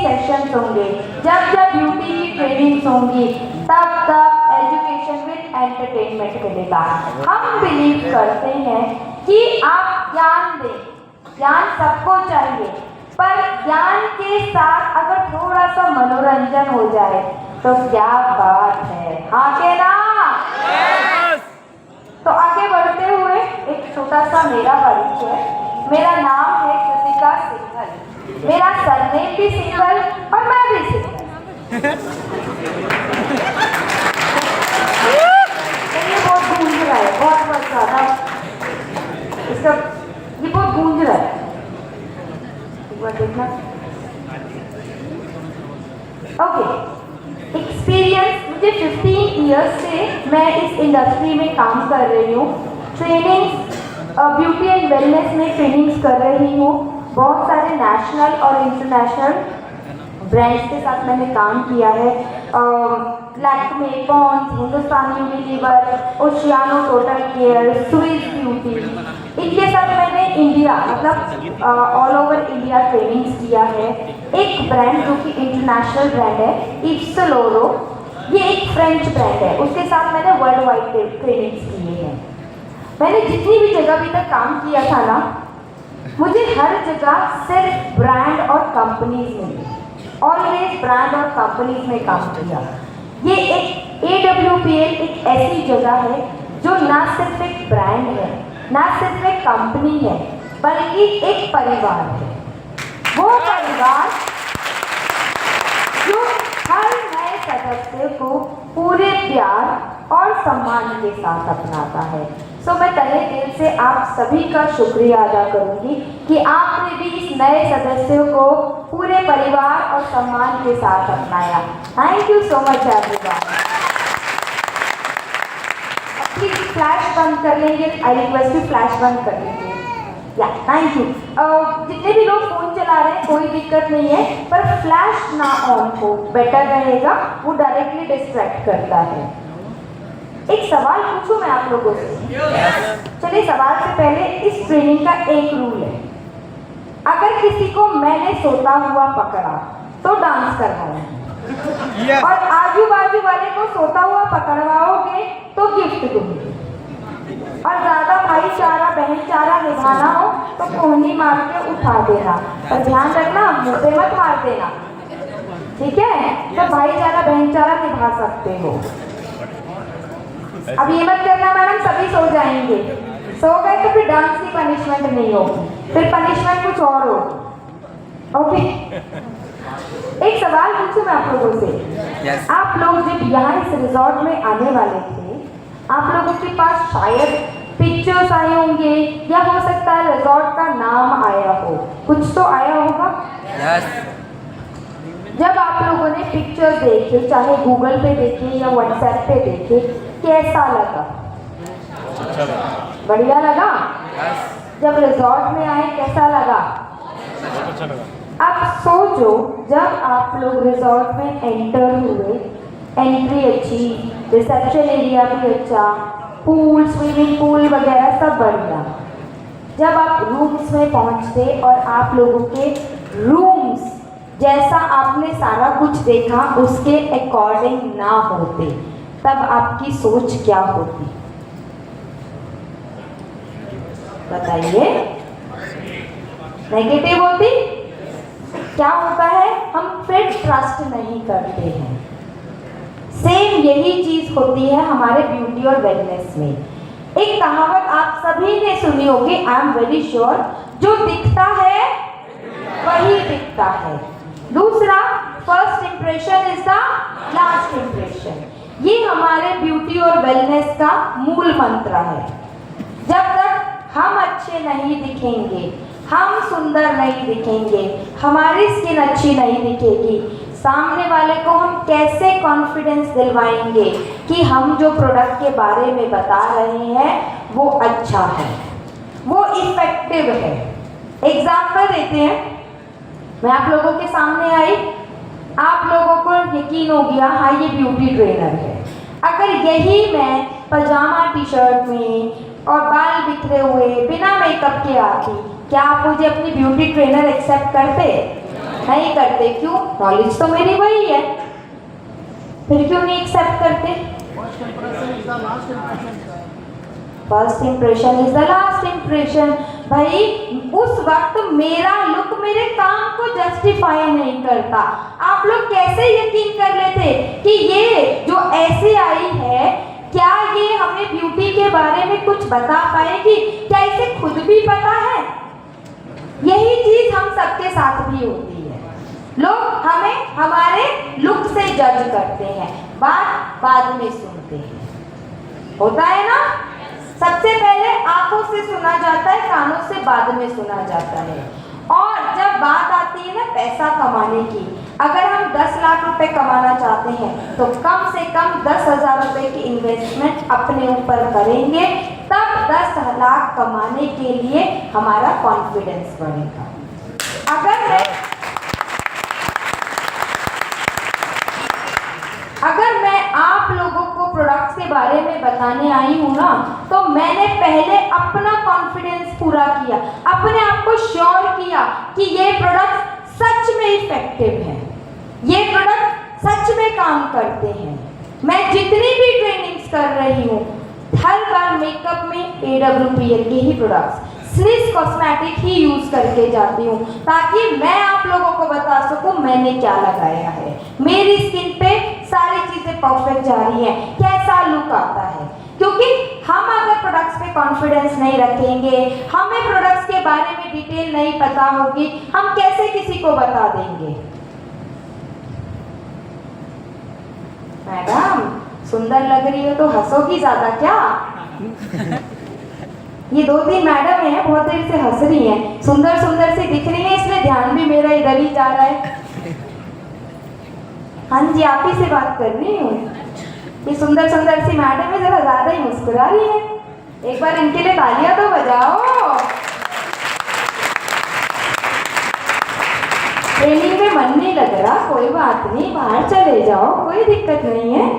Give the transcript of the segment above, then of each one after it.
Sessions होंगे, जब जब ब्यूटी की ट्रेनिंग्स होंगी, तब तब एजुकेशन विद एंटरटेनमेंट मिलेगा। हम बिलीव करते हैं कि आप ज्ञान दें, ज्ञान सबको चाहिए, पर ज्ञान के साथ अगर थोड़ा सा मनोरंजन हो जाए तो क्या बात है, हाँ के ना? तो आगे बढ़ते हुए एक छोटा सा मेरा परिचय। मेरा नाम है कृतिका सिंघल, मेरा सरनेम भी सिंघल और मैं भी सिंघल। ये बहुत गूंज रहा है, बहुत ज्यादा इसका, ये बहुत गूंज रहा है, एक बार देखना। ओके, एक्सपीरियंस मुझे 15 इयर्स से मैं इस इंडस्ट्री में काम कर रही हूँ। ट्रेनिंग्स ब्यूटी एंड वेलनेस में ट्रेनिंग्स कर रही हूँ। बहुत सारे नेशनल और इंटरनेशनल ब्रांड्स के साथ मैंने काम किया है। Lakme, Pond's, Hindustani Unilever, Oceano total care, Swiss beauty, इनके साथ मैंने इंडिया मतलब ऑल ओवर इंडिया ट्रेनिंग्स किया है। एक ब्रांड जो कि इंटरनेशनल ब्रांड है, इव्स सैंट लॉरेंट, ये एक फ्रेंच ब्रांड है, उसके साथ मैंने वर्ल्ड वाइड ट्रेनिंग्स किए हैं। मैंने जितनी भी जगह अभी तक काम किया था ना, मुझे हर जगह सिर्फ ब्रांड और कंपनीज मिली, ऑलवेज ब्रांड और कंपनीज में काम किया। ये एक AWPL एक ऐसी जगह है जो ना सिर्फ एक ब्रांड है, ना सिर्फ एक कंपनी है, बल्कि एक परिवार है। वो परिवार जो हर नए सदस्य को पूरे प्यार और सम्मान के साथ अपनाता है। सो मैं तहे दिल से आप सभी का शुक्रिया अदा करूंगी कि आपने भी इस नए सदस्यों को पूरे परिवार और सम्मान के साथ अपनाया। Thank you so much everyone. Please flash बंद कर लेंगे, आई रिक्वेस्ट यू फ्लैश बंद कर लेंगे। या थैंक यू। जितने भी लोग फोन चला रहे हैं कोई दिक्कत नहीं है, पर फ्लैश ना ऑन हो बेटर रहेगा, वो डायरेक्टली डिस्ट्रैक्ट करता है। एक सवाल पूछूं मैं आप लोगों से? चलिए, सवाल से पहले इस ट्रेनिंग का एक रूल है, अगर किसी को मैंने सोता हुआ पकड़ा तो डांस करवाऊंगी, और आजू बाजू वाले को सोता हुआ पकड़वाओगे तो गिफ्ट दूंगी, और ज्यादा भाईचारा बहनचारा निभाना हो तो कोहनी मार के उठा देना, पर ध्यान रखना मुंह पे मत मार देना, ठीक है? तो भाईचारा बहनचारा निभा सकते हो। अब ये मत करना मैडम सभी सो जाएंगे, सो गए तो फिर डांस की पनिशमेंट नहीं होगी, फिर पनिशमेंट कुछ और होगी। ओके, एक सवाल पूछूं मैं आप लोगों से। yes. आप लोग जब यहाँ इस रिजॉर्ट में आने वाले थे, आप लोगों के पास शायद पिक्चर्स आए होंगे, या हो सकता है रिजॉर्ट का नाम आया हो, कुछ तो आया होगा। yes. जब आप लोगों ने पिक्चर देखे, चाहे गूगल पे देखे या व्हाट्सएप पे देखे, कैसा लगा? अच्छा लगा, बढ़िया लगा। जब रिजॉर्ट में आए कैसा लगा? अच्छा लगा। अब सोचो, जब आप लोग रिजॉर्ट में एंटर हुए, एंट्री अच्छी, रिसेप्शन एरिया भी अच्छा, पूल, स्विमिंग पूल वगैरह सब बढ़िया। जब आप रूम्स में पहुंचते और आप लोगों के रूम्स जैसा आपने सारा कुछ देखा उसके अकॉर्डिंग ना होते, तब आपकी सोच क्या होती? बताइए। नेगेटिव होती? क्या होता है, हम फिर ट्रस्ट नहीं करते हैं। सेम यही चीज होती है हमारे ब्यूटी और वेलनेस में। एक कहावत आप सभी ने सुनी होगी, आई एम वेरी श्योर, जो दिखता है वही दिखता है। दूसरा, first impression is the last impression. ये हमारे ब्यूटी और वेलनेस का मूल मंत्र है। जब तक हम अच्छे नहीं दिखेंगे, हम सुंदर नहीं दिखेंगे, हमारी स्किन अच्छी नहीं दिखेगी, सामने वाले को हम कैसे कॉन्फिडेंस दिलवाएंगे कि हम जो प्रोडक्ट के बारे में बता रहे हैं वो अच्छा है, वो इफेक्टिव है। एग्जाम्पल देते हैं, मैं आप लोगों के सामने आई, आप लोगों को यकीन हो गया हाँ ये ब्यूटी ट्रेनर है। अगर यही मैं पजामा टी शर्ट में और बाल बिखरे हुए बिना मेकअप के आती, क्या आप मुझे अपनी ब्यूटी ट्रेनर एक्सेप्ट करते? नहीं करते, क्यों? नॉलेज तो मेरी वही है, फिर क्यों नहीं एक्सेप्ट करते? First impression is the last impression. भाई उस वक्त मेरा लुक मेरे काम को जस्टिफाई नहीं करता। आप लोग कैसे यकीन कर लेते कि ये जो ऐसे आई है, क्या ये हमें ब्यूटी के बारे में कुछ बता पाएगी? क्या इसे खुद भी पता है? यही चीज हम सबके साथ भी होती है। लोग हमें हमारे लुक से जज करते हैं, बात बाद में सुनते हैं, होता है ना? सबसे पहले आंखों से सुना जाता है, कानों से बाद में सुना जाता है। और जब बात आती है ना पैसा कमाने की, अगर हम 10 लाख रुपए कमाना चाहते हैं तो कम से कम 10,000 रुपए की इन्वेस्टमेंट अपने ऊपर करेंगे, तब 10 लाख कमाने के लिए हमारा कॉन्फिडेंस बढ़ेगा। अगर मैं आप लोगों को प्रोडक्ट्स के बारे में बताने आई हूँ ना, तो मैंने पहले अपना कॉन्फिडेंस पूरा किया, अपने आप को श्योर किया कि ये प्रोडक्ट सच में इफेक्टिव है, ये प्रोडक्ट सच में काम करते हैं। मैं जितनी भी ट्रेनिंग्स कर रही हूँ, हर बार मेकअप में AWPL के ही प्रोडक्ट्स, स्विस कॉस्मेटिक ही यूज करके जाती हूँ, ताकि मैं आप लोगों को बता सकूं मैंने क्या लगाया है, मेरी स्किन पे सारी चीजें परफेक्ट जा रही हैं, कैसा लुक आता है। क्योंकि हम अगर प्रोडक्ट्स पे कॉन्फिडेंस नहीं रखेंगे, हमें प्रोडक्ट्स के बारे में डिटेल नहीं पता होगी, हम कैसे किसी को बता देंगे? मैडम सुंदर लग रही हो तो हंसोगी ज्यादा क्या? ये 2-3 मैडम है, बहुत देर से हंस रही हैं, सुंदर सुंदर सी दिख रही है, इसलिए ध्यान भी मेरा इधर ही जा रहा है। हाँ जी, आप ही से बात कर रही हूँ। ये सुंदर सुंदर सी मैडम है, जरा ज्यादा ही मुस्कुरा रही है, एक बार इनके लिए तालियां तो बजाओ। ट्रेनिंग में मन नहीं लग रहा, कोई बात नहीं, बाहर चले जाओ, कोई दिक्कत नहीं है।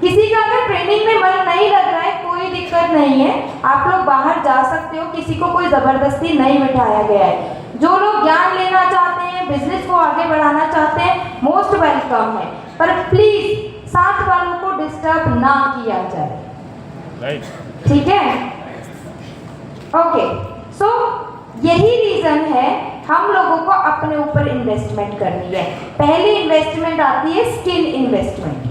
किसी का अगर ट्रेनिंग में मन नहीं लग रहा है, कोई दिक्कत नहीं है, आप लोग बाहर जा सकते हो, किसी को कोई जबरदस्ती नहीं बिठाया गया है। जो लोग ज्ञान लेना चाहते हैं, बिजनेस को आगे बढ़ाना चाहते हैं, मोस्ट वेलकम है, पर प्लीज साथ वालों को डिस्टर्ब ना किया जाए, ठीक है? ओके, सो यही रीजन है हम लोगों को अपने ऊपर इन्वेस्टमेंट करनी है। पहली इन्वेस्टमेंट आती है स्किन इन्वेस्टमेंट,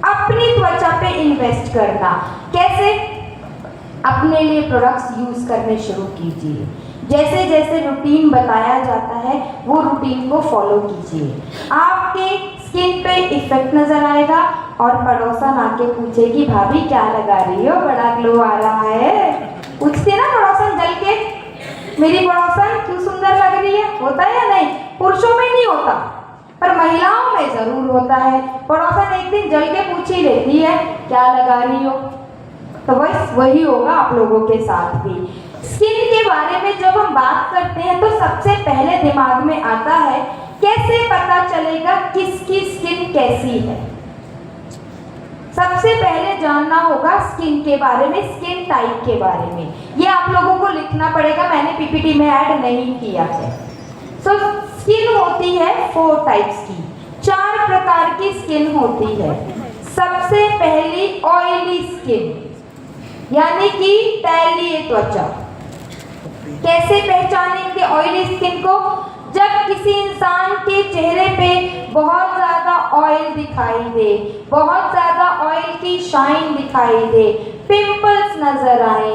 अपनी त्वचा पे इन्वेस्ट करना। कैसे? अपने लिए प्रोडक्ट्स यूज करने शुरू कीजिए, जैसे जैसे रूटीन बताया जाता है वो रूटीन को फॉलो कीजिए, आपके स्किन पे इफेक्ट नजर आएगा। और पड़ोसन आके पूछेगी भाभी क्या लगा रही हो, बड़ा ग्लो आ रहा है, पूछते ना पड़ोसन जल के, मेरी पड़ोसन क्यों सुंदर लग रही है, होता है या नहीं? पुरुषों में नहीं होता, पर महिलाओं में जरूर होता है। पड़ोसन एक दिन जल के पूछ ही लेती है क्या लगा रही हो, तो बस वही होगा आप लोगों के साथ भी। स्किन के बारे में जब हम बात करते हैं तो सबसे पहले दिमाग में आता है कैसे पता चलेगा किसकी स्किन कैसी है। सबसे पहले जानना होगा स्किन के बारे में, स्किन टाइप के बारे में। ये आप लोगों को लिखना पड़ेगा, मैंने पीपीटी में ऐड नहीं किया है। सो स्किन होती है 4 टाइप्स की, 4 प्रकार की स्किन होती है। सबसे पहली ऑयली स्किन, यानी कि तैलीय त्वचा। कैसे पहचानेंगे ऑयली स्किन को? जब किसी इंसान के चेहरे पे बहुत ज़्यादा ऑयल दिखाई दे, बहुत ज़्यादा ऑयल की शाइन दिखाई दे, पिंपल्स नजर आए,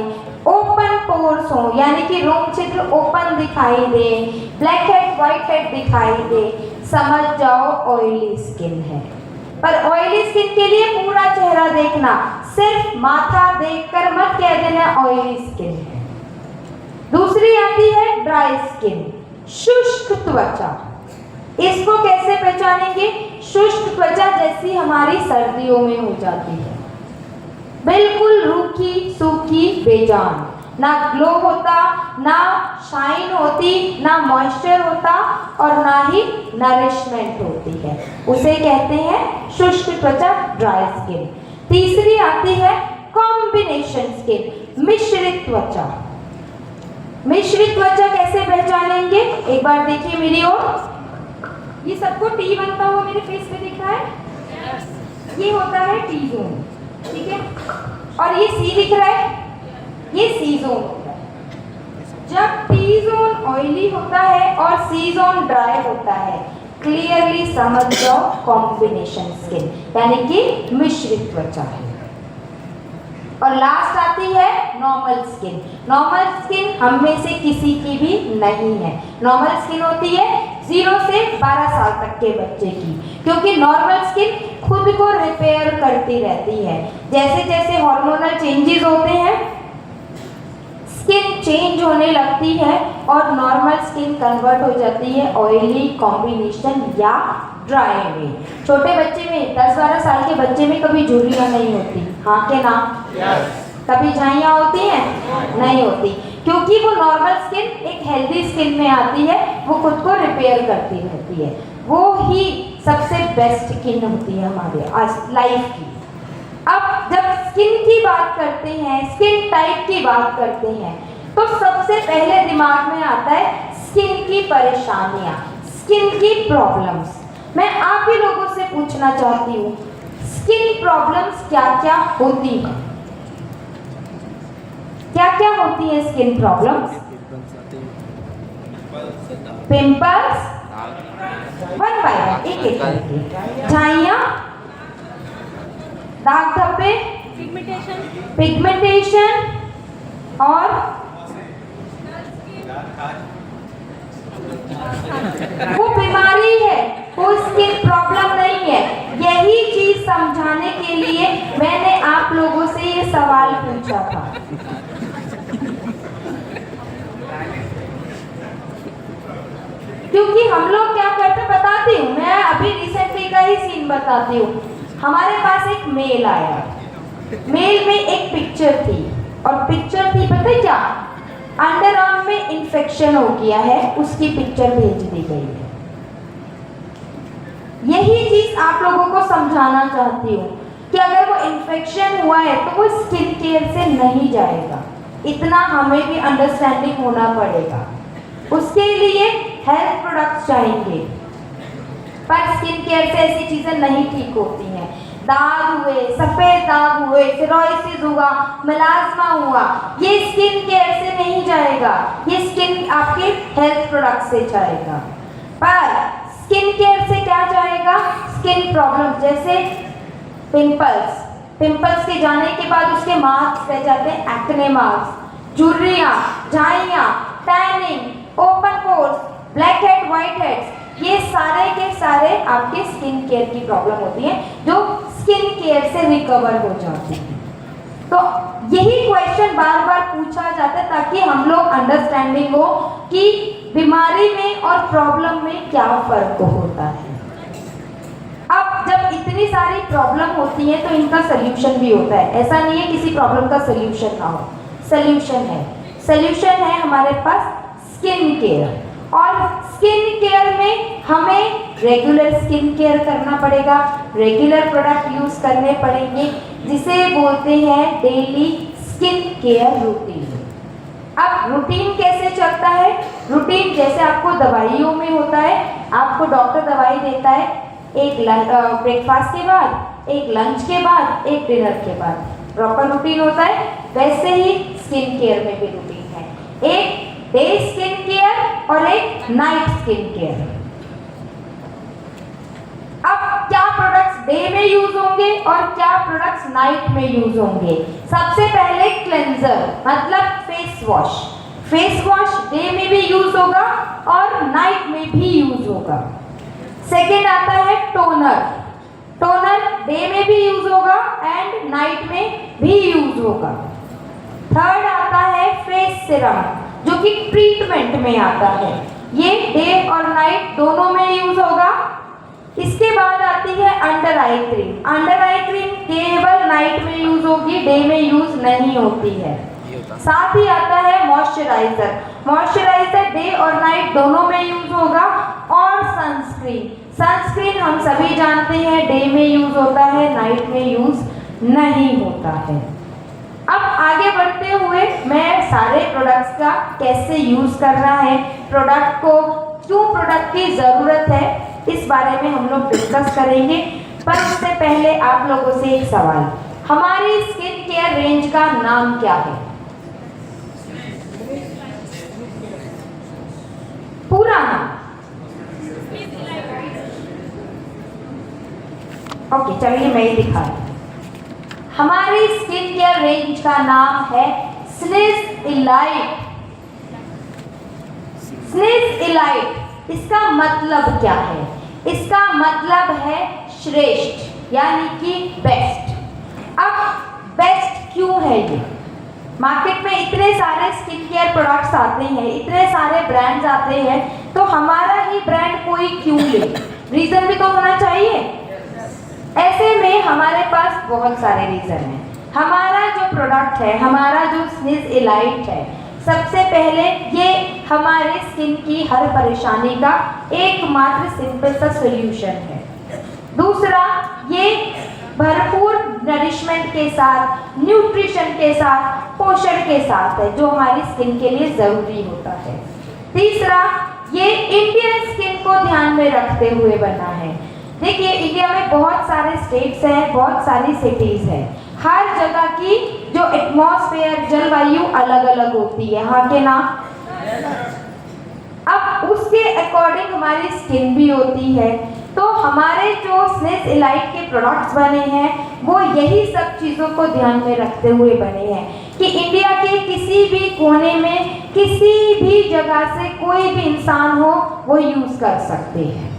ओपन पोर्स हो यानी कि रोम छिद्र ओपन दिखाई दे, ब्लैक हेड व्हाइट हेड दिखाई दे, समझ जाओ ऑयली स्किन है। पर ऑयली स्किन के लिए पूरा चेहरा देखना, सिर्फ माथा देखकर मत कह देना ऑयली स्किन है। दूसरी आती है ड्राई स्किन, शुष्क त्वचा। इसको कैसे पहचानेंगे? शुष्क त्वचा जैसी हमारी सर्दियों में हो जाती है, बिल्कुल रूखी सूखी बेजान, ना ग्लो होता, ना शाइन होती, ना मॉइस्चर होता और ना ही नरिशमेंट होती है, उसे कहते हैं शुष्क त्वचा, ड्राई स्किन। तीसरी आती है कॉम्बिनेशन स्किन, मिश्रित त्वचा। मिश्रित त्वचा कैसे पहचानेंगे, एक बार देखिए मेरी ओर। ये सबको टी बनता हुआ मेरे फेस पे दिख रहा है, ये होता है टी जोन, ठीक है। और ये सी दिख रहा है, ये सी जोन होता है। जब टी जोन ऑयली होता है और सी जोन ड्राई होता है, क्लियरली समझ जाओ कॉम्बिनेशन स्किन, यानी कि मिश्रित त्वचा है। और लास्ट आती है नॉर्मल स्किन। नॉर्मल स्किन हम में से किसी की भी नहीं है। नॉर्मल स्किन होती है 0 से 12 साल तक के बच्चे की, क्योंकि नॉर्मल स्किन खुद को रिपेयर करती रहती है। जैसे जैसे हार्मोनल चेंजेस होते हैं, स्किन चेंज होने लगती है और नॉर्मल स्किन कन्वर्ट हो जाती है ऑयली कॉम्बिनेशन या ड्राई में। छोटे बच्चे में 10-12 साल के बच्चे में कभी झुर्रियाँ नहीं होती, हाँ के ना? कभी झाइयाँ होती हैं? नहीं होती, क्योंकि वो नॉर्मल स्किन एक हेल्दी स्किन में आती है, वो खुद को रिपेयर करती रहती है। वो ही सबसे बेस्ट स्किन होती है हमारे आज लाइफ की। अब जब स्किन की बात करते हैं, स्किन टाइप की बात करते हैं, तो सबसे पहले दिमाग में आता है स्किन की परेशानियां, स्किन की प्रॉब्लम्स। मैं आप ही लोगों से पूछना चाहती हूँ, स्किन प्रॉब्लम्स क्या क्या होती हैं? क्या क्या होती है skin problems? Pimples, one by one, एक एक करके। झाइयाँ, दाग धब्बे, पिगमेंटेशन और वो बीमारी है, वो स्किन प्रॉब्लम नहीं है। यही चीज समझाने के लिए मैंने आप लोगों से ये सवाल पूछा था। क्योंकि हम लोग क्या करते, बताती हूँ मैं, अभी रिसेंटली का ही सीन बताती हूँ। हमारे पास एक मेल आया, मेल में एक पिक्चर थी, और पिक्चर थी पता है क्या? अंडर आर्म में इन्फेक्शन हो गया है, उसकी पिक्चर भेज दी गई है। यही चीज आप लोगों को समझाना चाहती हूँ कि अगर वो इन्फेक्शन हुआ है तो वो स्किन केयर से नहीं जाएगा, इतना हमें भी अंडरस्टैंडिंग होना पड़ेगा। उसके लिए हेल्थ प्रोडक्ट्स चाहिए, पर स्किन केयर से ऐसी चीजें नहीं ठीक होती हैं। दाग हुए, सफेद दाग हुए, सिरोसिस हुआ, मेलास्मा हुआ, ये स्किन केयर से नहीं जाएगा, ये स्किन आपके हेल्थ प्रोडक्ट से जाएगा। पर स्किन केयर से क्या जाएगा? स्किन प्रॉब्लम जैसे पिंपल्स, पिंपल्स के जाने के बाद उसके मार्क्स रह जाते हैं, एक्ने मार्क्स, झुर्रियाँ, झाइयाँ, tanning, open pores, black head, white heads, ये सारे के सारे आपके स्किन केयर की प्रॉब्लम होती है, जो स्किन केयर से रिकवर हो जाती है। तो यही क्वेश्चन बार बार पूछा जाता है ताकि हम लोग अंडरस्टैंडिंग हो कि बीमारी में और प्रॉब्लम में क्या फर्क होता है। अब जब इतनी सारी प्रॉब्लम होती है तो इनका सोल्यूशन भी होता है। ऐसा नहीं है किसी प्रॉब्लम का सोल्यूशन ना हो, सोल्यूशन है। सोल्यूशन है हमारे पास स्किन केयर, और स्किन केयर में हमें रेगुलर स्किन केयर करना पड़ेगा, रेगुलर प्रोडक्ट यूज करने पड़ेंगे, जिसे बोलते हैं डेली स्किन केयर रूटीन। अब रूटीन कैसे चलता है? रूटीन जैसे आपको दवाइयों में होता है, आपको डॉक्टर दवाई देता है, एक ब्रेकफास्ट के बाद, एक लंच के बाद, एक डिनर के बाद, प्रॉपर रूटीन होता है। वैसे ही स्किन केयर में भी रूटीन है, एक डे स्किन केयर और एक नाइट स्किन केयर। अब क्या प्रोडक्ट्स डे में यूज होंगे और क्या प्रोडक्ट्स नाइट में यूज होंगे? सबसे पहले क्लेंजर मतलब face wash. Face wash day में भी यूज होगा और नाइट में भी यूज होगा। सेकेंड आता है टोनर। टोनर डे में भी यूज होगा एंड नाइट में भी यूज होगा। थर्ड आता है फेस सिरम, जो कि ट्रीटमेंट में आता है, ये डे और नाइट दोनों में यूज होगा। इसके बाद आती है under eye cream. Under eye cream केवल नाइट में यूज होगी, डे में यूज नहीं होती है। साथ ही आता है मॉइस्चराइजर। मॉइस्चराइजर डे और नाइट दोनों में यूज होगा। और सनस्क्रीन, सनस्क्रीन हम सभी जानते हैं डे में यूज होता है, नाइट में यूज नहीं होता है। अब आगे बढ़ते हुए मैं सारे प्रोडक्ट्स का कैसे यूज करना है, प्रोडक्ट को क्यों प्रोडक्ट की ज़रूरत है, इस बारे में हम लोग डिस्कस करेंगे। पर उससे पहले आप लोगों से एक सवाल, हमारी स्किन केयर रेंज का नाम क्या है? पूरा नाम? ओके, चलिए मैं ही दिखा रही हूँ। हमारी स्किन केयर रेंज का नाम है स्निज इलाइट। स्निज इलाइट, इसका मतलब क्या है? इसका मतलब है श्रेष्ठ, यानी कि बेस्ट। अब बेस्ट क्यों है ये? मार्केट में इतने सारे स्किन केयर प्रोडक्ट्स आते हैं, इतने सारे ब्रांड्स आते हैं, तो हमारा ही ब्रांड कोई क्यों ले? रीजन भी तो होना चाहिए। ऐसे में हमारे पास बहुत सारे रीजन हैं। हमारा जो प्रोडक्ट है, हमारा जो स्निज इलाइट है, सबसे पहले ये हमारे स्किन की हर परेशानी का एकमात्र सिंपल सा सॉल्यूशन है। दूसरा, ये भरपूर नरिशमेंट के साथ, न्यूट्रिशन के साथ, पोषण के साथ है, जो हमारी स्किन के लिए ज़रूरी होता है। तीसरा, ये इंडियन स्किन को ध्यान में रखते हुए बना है। देखिए, इंडिया में बहुत सारे स्टेट्स हैं, बहुत सारी सिटीज़ हैं। हर जगह की जो एटमॉस्फेयर, जलवायु अलग अलग होती है, हाँ के ना? अब उसके अकॉर्डिंग हमारी स्किन भी होती है। तो हमारे जो स्निज इलाइट के प्रोडक्ट्स बने हैं, वो यही सब चीज़ों को ध्यान में रखते हुए बने हैं कि इंडिया के किसी भी कोने में, किसी भी जगह से कोई भी इंसान हो, वो यूज़ कर सकते हैं।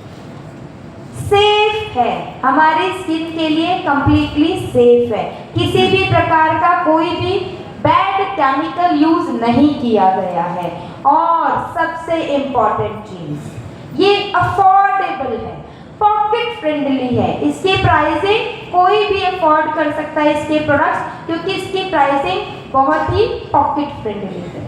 सेफ है, हमारी स्किन के लिए कंप्लीटली सेफ है। किसी भी प्रकार का कोई भी बैड केमिकल यूज नहीं किया गया है। और सबसे इम्पॉर्टेंट चीज, ये अफोर्डेबल है, पॉकेट फ्रेंडली है। इसकी प्राइसिंग कोई भी अफोर्ड कर सकता है इसके प्रोडक्ट्स, क्योंकि इसकी प्राइसिंग बहुत ही पॉकेट फ्रेंडली है।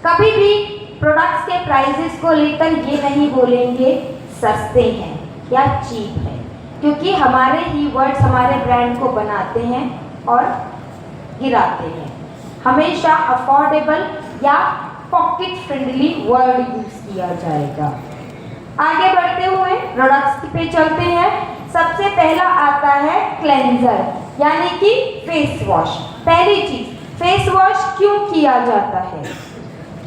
कभी भी प्रोडक्ट्स के प्राइसेस को लेकर ये नहीं बोलेंगे सस्ते हैं या चीप है, क्योंकि हमारे ही वर्ड्स हमारे ब्रांड को बनाते हैं और गिराते हैं। हमेशा अफोर्डेबल या पॉकेट फ्रेंडली वर्ड यूज किया जाएगा। आगे बढ़ते हुए प्रोडक्ट्स पे चलते हैं। सबसे पहला आता है क्लेंजर, यानी कि फेस वॉश। पहली चीज, फेस वॉश क्यों किया जाता है?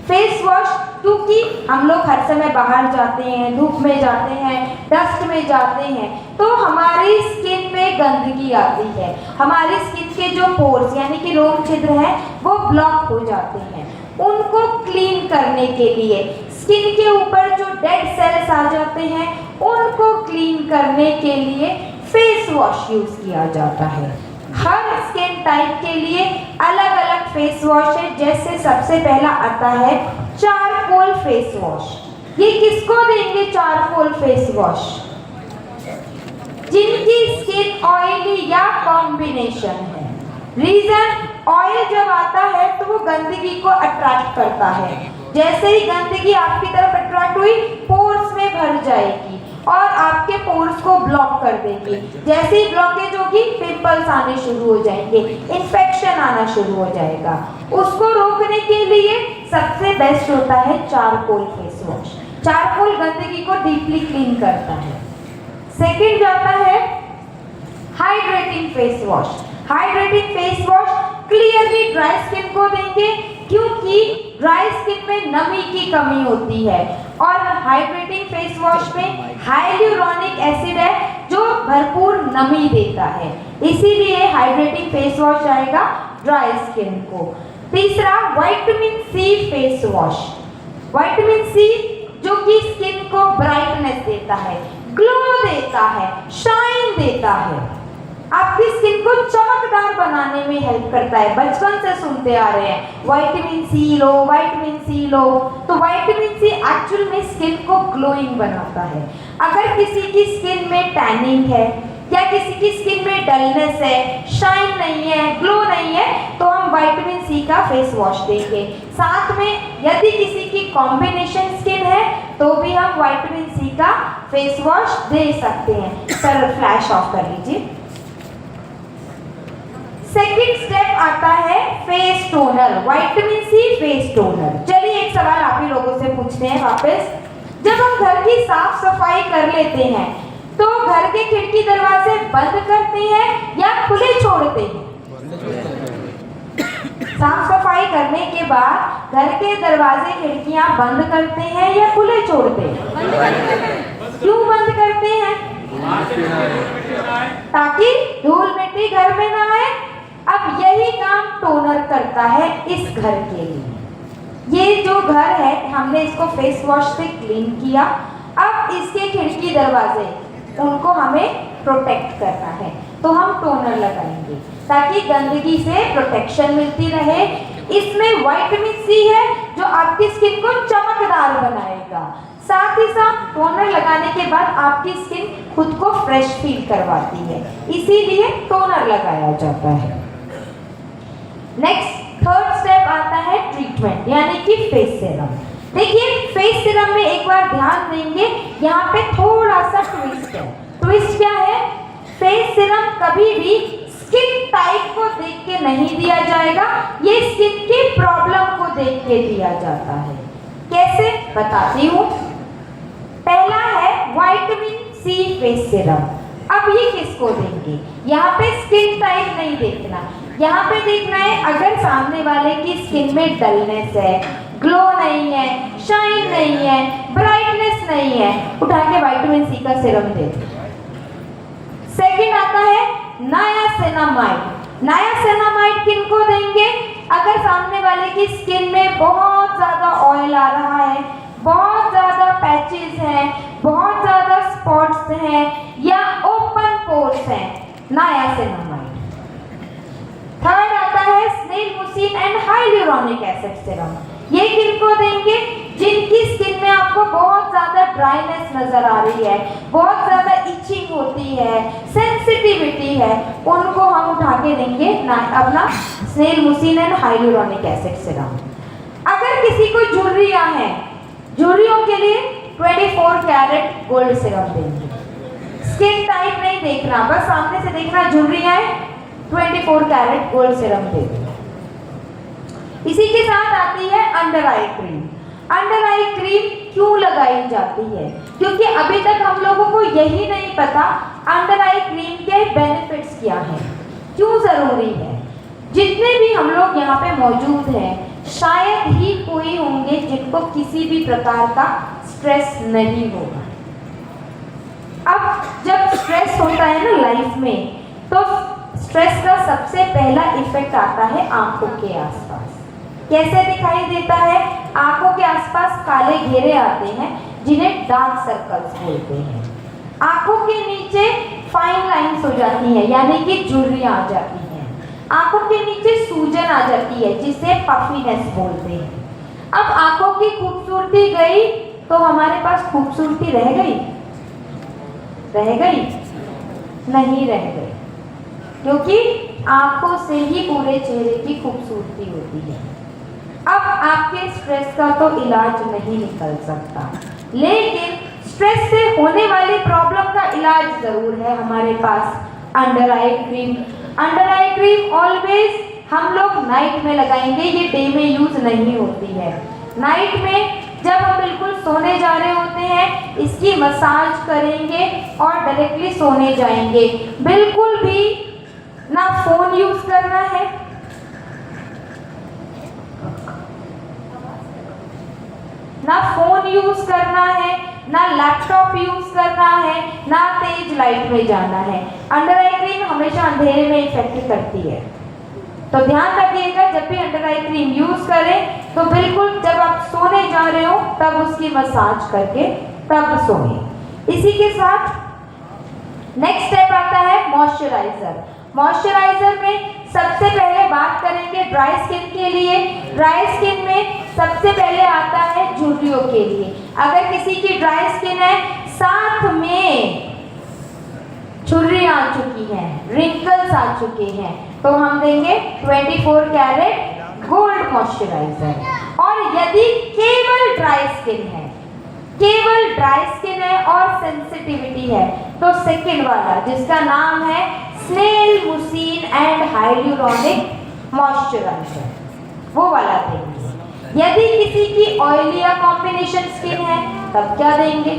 फेस वॉश क्योंकि हम लोग हर समय बाहर जाते हैं, धूप में जाते हैं, डस्ट में जाते हैं, तो हमारी स्किन में गंदगी आती है। हमारी स्किन के जो पोर्स, यानी कि रोम छिद्र हैं, वो ब्लॉक हो जाते हैं। उनको क्लीन करने के लिए, स्किन के ऊपर जो डेड सेल्स आ जाते हैं, उनको क्लीन करने के लिए फेस वॉश यूज किया जाता है। हर स्किन टाइप के लिए अलग अलग फेस वॉश है। जैसे सबसे पहला आता है चारकोल फेस वॉश। ये किसको देंगे चारकोल फेस वॉश? जिनकी स्किन ऑयली या कॉम्बिनेशन है। रीजन, ऑयल जब आता है तो वो गंदगी को अट्रैक्ट करता है। जैसे ही गंदगी आपकी तरफ अट्रैक्ट हुई, पोर्स में भर जाएगी और आपके पोर्स को ब्लॉक कर देंगे। जैसे ही ब्लॉकेज होगी, पिंपल्स आने शुरू हो जाएंगे, इन्फेक्शन आना शुरू हो जाएगा। उसको रोकने के लिए सबसे बेस्ट होता है चारकोल फेस वॉश। चारकोल गंदगी को डीपली क्लीन करता है। सेकंड जाता है hydrating face wash. Hydrating face wash clearly dry skin को देंगे, क्योंकि ड्राई स्किन में नमी की कमी होती है और हाइड्रेटिंग फेस वॉश में हाइल्यूरोनिक एसिड है जो भरपूर नमी देता है। इसीलिए हाइड्रेटिंग फेस वॉश आएगा ड्राई स्किन को। तीसरा, vitamin C face wash. Vitamin C जो कि स्किन को ब्राइटनेस देता है, ग्लो देता है, शाइन देता है, आपकी स्किन को चमकदार बनाने में हेल्प करता है। बचपन से सुनते आ रहे हैं विटामिन सी लो, विटामिन सी लो। तो विटामिन सी एक्चुअल में स्किन को ग्लोइंग बनाता है। अगर किसी की स्किन में टैनिंग है या किसी की स्किन में डलनेस है, शाइन नहीं है, ग्लो नहीं है, तो हम विटामिन सी का फेस वॉश देंगे। साथ में यदि किसी की कॉम्बिनेशन स्किन है तो भी हम विटामिन सी का फेस वॉश दे सकते हैं। सर फ्लैश ऑफ कर लीजिए। सेकंड स्टेप आता है face toner, vitamin C face toner. चलिए एक सवाल आप ही लोगों से पूछते हैं वापस। जब हम घर की साफ सफाई कर लेते हैं तो घर के खिड़की दरवाजे बंद करते हैं या खुले छोड़ते हैं? साफ सफाई करने के बाद घर के दरवाजे खिड़कियां बंद करते हैं या खुले छोड़ते हैं? क्यों बंद करते हैं? ताकि धूल मिट्टी घर में ना आए। अब यही काम टोनर करता है इस घर के लिए। ये जो घर है हमने इसको फेस वॉश से क्लीन किया, अब इसके खिड़की दरवाजे उनको हमें प्रोटेक्ट करना है, तो हम टोनर लगाएंगे ताकि गंदगी से प्रोटेक्शन मिलती रहे। इसमें विटामिन सी है जो आपकी स्किन को चमकदार बनाएगा। साथ ही साथ टोनर लगाने के बाद आपकी स्किन खुद को फ्रेश फील करवाती है, इसीलिए टोनर लगाया जाता है। नेक्स्ट थर्ड स्टेप आता है ट्रीटमेंट यानी कि फेस सीरम। देखिए फेस सीरम में एक बार ध्यान देंगे, यहाँ पे थोड़ा सा ट्विस्ट है। ट्विस्ट क्या है? फेस सीरम कभी भी स्किन टाइप को देख के नहीं दिया जाएगा, ये स्किन की प्रॉब्लम को देख के दिया जाता है। कैसे बताती हूँ। पहला है विटामिन सी फेस सीरम। अब ये किसको देंगे? यहाँ पे स्किन टाइप नहीं देखना, यहाँ पे देखना है अगर सामने वाले की स्किन में डलनेस है, ग्लो नहीं है, शाइन नहीं है, ब्राइटनेस नहीं है, उठा के विटामिन सी का सीरम दे। सेकंड आता है नायासिनामाइड। नायासिनामाइड किनको देंगे? अगर सामने वाले की स्किन में बहुत ज्यादा ऑयल आ रहा है, बहुत ज्यादा पैचेस हैं, बहुत ज्यादा स्पॉट्स हैं या ओपन पोर्स हैं, नायासिनामाइड। थर्ड आता है snail mucin and hyaluronic acid serum. ये किनको देंगे? जिनकी स्किन में आपको बहुत ज्यादा ड्राइनेस नजर आ रही है, बहुत ज्यादा इचिंग होती है, सेंसिटिविटी है, उनको हम उठा के देंगे अपना snail mucin and hyaluronic acid serum. अगर किसी को झुर्रियां हैं, झुर्रियों के लिए 24 कैरेट गोल्ड सीरम देंगे। स्किन टाइप नहीं देखना, बस सामने से देखना झुर्रियां है, 24 कैरेट गोल्ड सीरम देंगे। इसी के साथ आती है under eye cream. Under eye cream क्यों लगाई जाती है? क्योंकि अभी तक हम लोगों को यही नहीं पता अंडर आई क्रीम के बेनिफिट्स क्या हैं, क्यों जरूरी है। जितने भी हम लोग यहाँ पे मौजूद हैं शायद ही कोई होंगे जिनको किसी भी प्रकार का स्ट्रेस नहीं होगा। अब जब स्ट्रेस होता है ना लाइफ में, तो स्ट्रेस का सबसे पहला इफेक्ट आता है आंखों के आसपास। कैसे दिखाई देता है? आंखों के आसपास काले घेरे आते हैं जिन्हें डार्क सर्कल्स बोलते हैं। आंखों के नीचे फाइन लाइंस हो जाती हैं यानी कि झुर्रियां आ जाती हैं। आंखों के नीचे सूजन आ जाती है जिसे पफीनेस बोलते हैं। अब आंखों की खूबसूरती गई तो हमारे पास खूबसूरती रह गई? रह गई? नहीं रह गई, क्योंकि आंखों से ही पूरे चेहरे की खूबसूरती होती है। अब आपके स्ट्रेस का तो इलाज नहीं निकल सकता, लेकिन स्ट्रेस से होने वाली प्रॉब्लम का इलाज जरूर है हमारे पास, under eye cream. Under eye cream always हम लोग नाइट में लगाएंगे, ये डे में यूज नहीं होती है। नाइट में जब हम बिल्कुल सोने जा रहे होते हैं इसकी मसाज करेंगे और डायरेक्टली सोने जाएंगे। बिल्कुल भी ना फोन यूज करना है, ना फोन यूज करना है, ना लैपटॉप यूज करना है, ना तेज लाइट में जाना है। अंडर आई क्रीम हमेशा अंधेरे में इफेक्ट करती है, तो ध्यान रखिएगा जब भी अंडर आई क्रीम यूज करें तो बिल्कुल जब आप सोने जा रहे हो तब उसकी मसाज करके तब सोएं। इसी के साथ नेक्स्ट स्टेप आता है मॉइस्चराइजर। मॉइस्चराइजर में सबसे पहले बात करेंगे ड्राई स्किन के लिए। ड्राई स्किन में सबसे पहले आता है झुर्रियों के लिए। अगर किसी की ड्राई स्किन है साथ में झुर्रियां आ चुकी हैं, रिंकल्स आ चुके हैं, तो हम देंगे 24 कैरेट गोल्ड मॉइस्चराइजर। और यदि केवल ड्राई स्किन है, केवल ड्राई स्किन है और सेंसिटिविटी है, तो सेकंड वाला जिसका नाम है snail Muhsin and hyaluronic moisturiser, वो वाला देंगे। यदि किसी की ऑयली या कॉम्बिनेशन स्किन है तब क्या देंगे?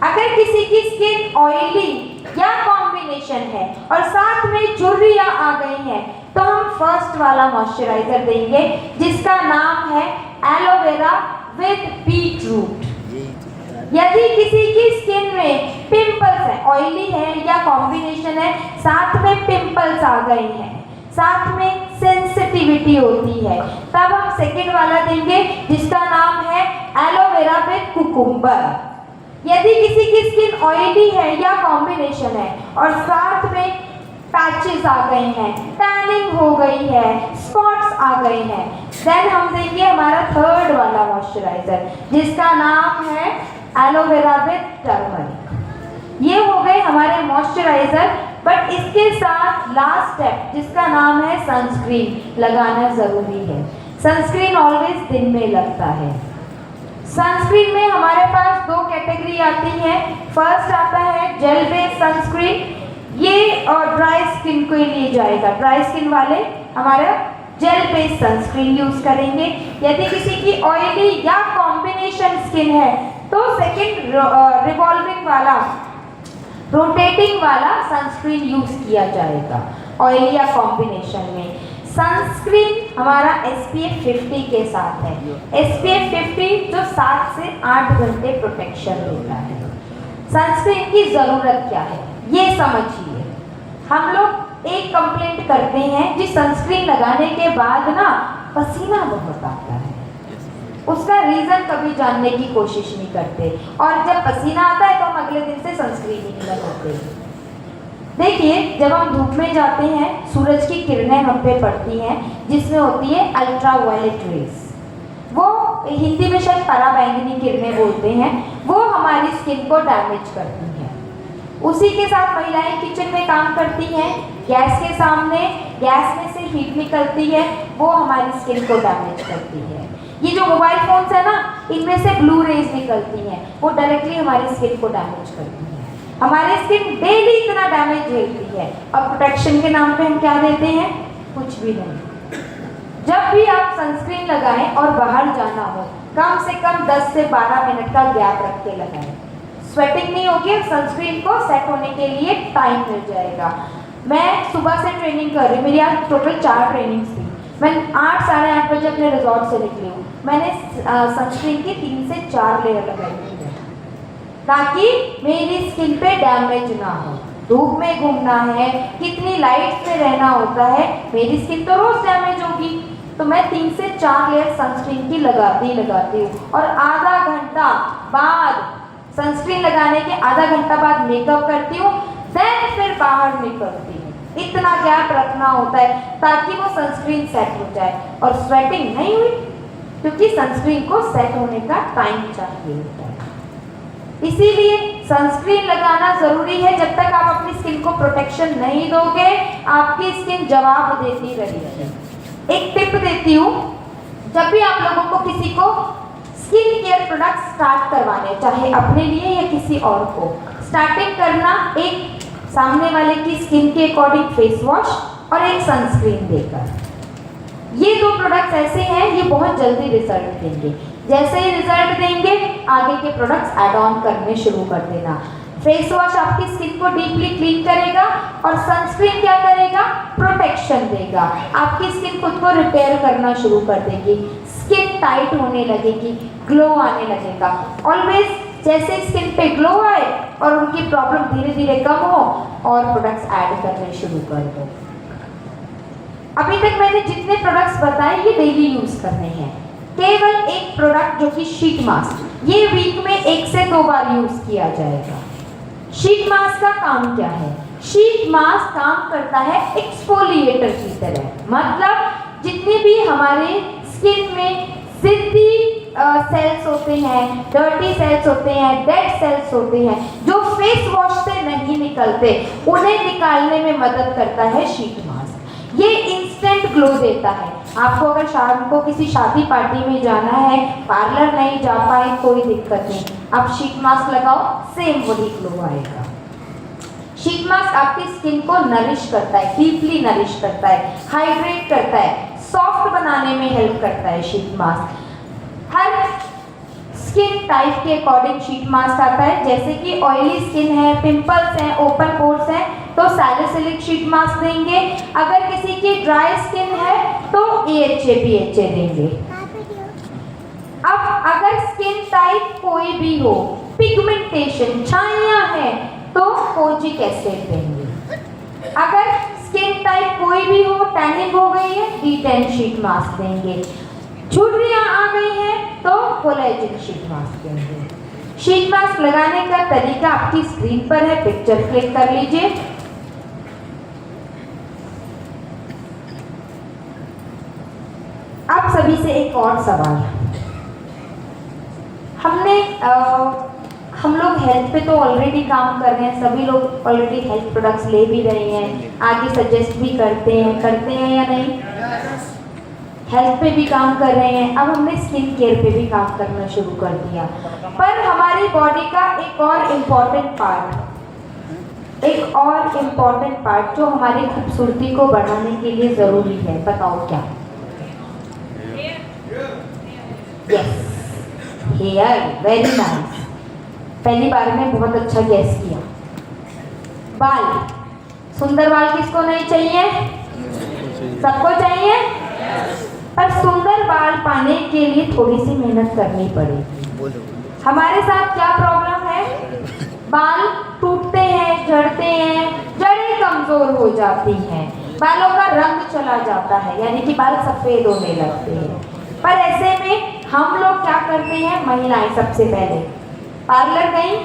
अगर किसी की स्किन ऑयली या कॉम्बिनेशन है और साथ में झुर्रियां आ गई हैं तो हम फर्स्ट वाला मॉइस्चराइजर देंगे जिसका नाम है एलोवेरा विद बीट रूट। यदि किसी की स्किन में पिंपल्स है, ऑयली है या कॉम्बिनेशन है, साथ में पिंपल्स आ गए हैं, साथ में सेंसिटिविटी होती है, तब हम सेकंड वाला देंगे जिसका नाम है एलोवेरा विद कुकुम्बर। यदि किसी की स्किन ऑयली है या कॉम्बिनेशन है और साथ में पैचेस आ गए हैं, टैनिंग हो गई है, स्पॉट्स आ गए हैं, देन हम देंगे हमारा थर्ड वाला मॉइस्चराइजर जिसका नाम है एलोवेरा विद टर्मरिक। ये हो गए हमारे मॉइस्चराइजर, बट इसके साथ लास्ट स्टेप जिसका नाम है सनस्क्रीन लगाना जरूरी है। सनस्क्रीन ऑलवेज दिन में लगता है। सनस्क्रीन में हमारे पास दो कैटेगरी आती है। फर्स्ट आता है जेल बेस्ड सनस्क्रीन, ये और ड्राई स्किन के लिए जाएगा। ड्राई स्किन वाले हमारा जेल बेस्ड सनस्क्रीन यूज करेंगे। यदि किसी की ऑयली या कॉम्बिनेशन स्किन है तो सेकंड रिवॉल्विंग वाला, रोटेटिंग वाला सनस्क्रीन यूज किया जाएगा ऑयली या कॉम्बिनेशन में। सनस्क्रीन हमारा SPF 50 के साथ है। SPF 50 जो 7 से 8 घंटे प्रोटेक्शन देता है। सनस्क्रीन की ज़रूरत क्या है ये समझिए। हम लोग एक कंप्लेंट करते हैं जी सनस्क्रीन लगाने के बाद ना पसीना बहुत आता है, उसका रीज़न कभी जानने की कोशिश नहीं करते, और जब पसीना आता है तो हम अगले दिन से सनस्क्रीन ही नहीं लगाते। देखिए, जब हम धूप में जाते हैं सूरज की किरणें हम पे पड़ती हैं जिसमें होती है अल्ट्रा वायलेट रेज, वो हिंदी में शायद पराबैंगनी किरणें बोलते हैं, वो हमारी स्किन को डैमेज करती हैं। उसी के साथ महिलाएं किचन में काम करती हैं, गैस के सामने गैस में से हीट निकलती है, वो हमारी स्किन को डैमेज करती है। ये जो मोबाइल फोन्स है ना, इनमें से ब्लू रेज निकलती हैं, वो डायरेक्टली हमारी स्किन को डैमेज करती है। हमारी स्किन डेली इतना डैमेज झेलती है और प्रोटेक्शन के नाम पे हम क्या देते हैं? कुछ भी नहीं। जब भी आप सनस्क्रीन लगाएं और बाहर जाना हो, कम से कम 10 से 12 मिनट का गैप रख के लगाएं। स्वेटिंग नहीं होगी, सनस्क्रीन को सेट होने के लिए टाइम मिल जाएगा। मैं सुबह से ट्रेनिंग कर रही हूँ, मेरी आज टोटल 4 ट्रेनिंग्स थी। मैं 8 साढ़े 8 बजे अपने रिजॉर्ट से निकली हूँ। मैंने सनस्क्रीन की 3 से 4 लेयर लगाई थी ताकि मेरी स्किन पे डैमेज ना हो। धूप में घूमना है, कितनी लाइट में रहना होता है, मेरी स्किन तो रोज डैमेज होगी, तो मैं 3 से 4 लेयर सनस्क्रीन की लगाती हूँ। और आधा घंटा बाद, सनस्क्रीन लगाने के आधा घंटा बाद मेकअप करती हूँ, देन फिर बाहर निकलती हूँ। इतना गैप रखना होता है ताकि वो सनस्क्रीन सेट हो जाए और स्वेटिंग नहीं हुई, क्योंकि सनस्क्रीन को सेट होने का टाइम चाहिए होता है। इसीलिए सनस्क्रीन लगाना जरूरी है। जब तक आप अपनी स्किन को प्रोटेक्शन नहीं दोगे, आपकी स्किन जवाब देती रहेगी। एक टिप देती हूँ, जब भी आप लोगों को किसी को स्किन केयर प्रोडक्ट स्टार्ट करवाने, चाहे अपने लिए या किसी और को, स्टार्टिंग करना एक सामने वाले की स्किन के अकॉर्डिंग फेस वॉश और एक सनस्क्रीन देकर। ये 2 प्रोडक्ट्स ऐसे हैं, ये बहुत जल्दी रिजल्ट देंगे। जैसे ही रिजल्ट देंगे, आगे के प्रोडक्ट्स ऐड ऑन करने शुरू कर देना। फेस वॉश आपकी स्किन को डीपली क्लीन करेगा और सनस्क्रीन क्या करेगा? प्रोटेक्शन देगा। आपकी स्किन खुद को रिपेयर करना शुरू कर देगी, स्किन टाइट होने लगेगी, ग्लो आने लगेगा। ऑलवेज जैसे स्किन पे ग्लो आए और उनकी प्रॉब्लम धीरे धीरे कम हो, और प्रोडक्ट्स ऐड करने शुरू कर दो। अभी तक मैंने जितने प्रोडक्ट्स बताए ये डेली यूज करने हैं। केवल एक प्रोडक्ट जो कि शीट मास्क, ये वीक में 1 से 2 बार यूज किया जाएगा। शीट मास्क का काम क्या है? शीट मास्क काम करता है एक्सफोलिएटर की तरह, मतलब जितने भी हमारे स्किन में जिद्दी सेल्स होते हैं, डर्टी सेल्स होते हैं, डेड सेल्स होते हैं, जो फेस वॉश से नहीं निकलते, उन्हें निकालने में मदद करता है शीट मास्क। ये इंस्टेंट ग्लो देता है। आपको अगर शाम को किसी शादी पार्टी में जाना है, पार्लर नहीं जा पाए, कोई दिक्कत नहीं, आप शीट मास्क लगाओ, सेम वही ग्लो आएगा। शीट मास्क आपकी स्किन को नरिश करता है, डीपली नरिश करता है, हाइड्रेट करता है, सॉफ्ट बनाने में हेल्प करता है शीट मास्क। हर स्किन टाइप के अकॉर्डिंग शीट मास्क आता है, जैसे कि ऑयली स्किन है, पिंपल्स हैं, ओपन पोर्स हैं, तो सैलिसिलिक शीट मास्क देंगे। अगर किसी की ड्राई स्किन है तो AHA BHA देंगे। अब अगर स्किन टाइप कोई भी हो, पिगमेंटेशन छाइयाँ हैं, तो कोजिक एसिड देंगे। अगर स्किन टाइप कोई भी हो, टैनिंग हो गई है, D10 शीट मास्क देंगे। झुर्रियाँ आ गई हैं तो कोलेजन शीट मास्क देंगे। शीट मास्क लगाने का तरीका आपकी स्क्रीन पर है, पिक्चर क्लिक कर लीजिए। आप सभी से एक और सवाल, हम लोग हेल्थ पे तो ऑलरेडी काम कर रहे हैं, सभी लोग ऑलरेडी हेल्थ प्रोडक्ट्स ले भी रहे हैं, आगे सजेस्ट भी करते हैं या नहीं? हेल्थ पे भी काम कर रहे हैं। अब हमने स्किन केयर पे भी काम करना शुरू कर दिया, पर हमारी बॉडी का एक और इम्पॉर्टेंट पार्ट जो हमारी खूबसूरती को बढ़ाने के लिए ज़रूरी है, बताओ क्या? Yes, hair. वेरी नाइस, पहली बार में बहुत अच्छा गैस किया। बाल, सुंदर बाल किसको नहीं चाहिए? सबको चाहिए, पर सुंदर बाल पाने के लिए थोड़ी सी मेहनत करनी पड़ेगी। हमारे साथ क्या प्रॉब्लम है? बाल टूटते हैं, झड़ते हैं, जड़ें कमजोर हो जाती हैं, बालों का रंग चला जाता है, यानी कि बाल सफेद होने लगते हैं। पर ऐसे में हम लोग क्या करते हैं? महिलाएं सबसे पहले पार्लर गई,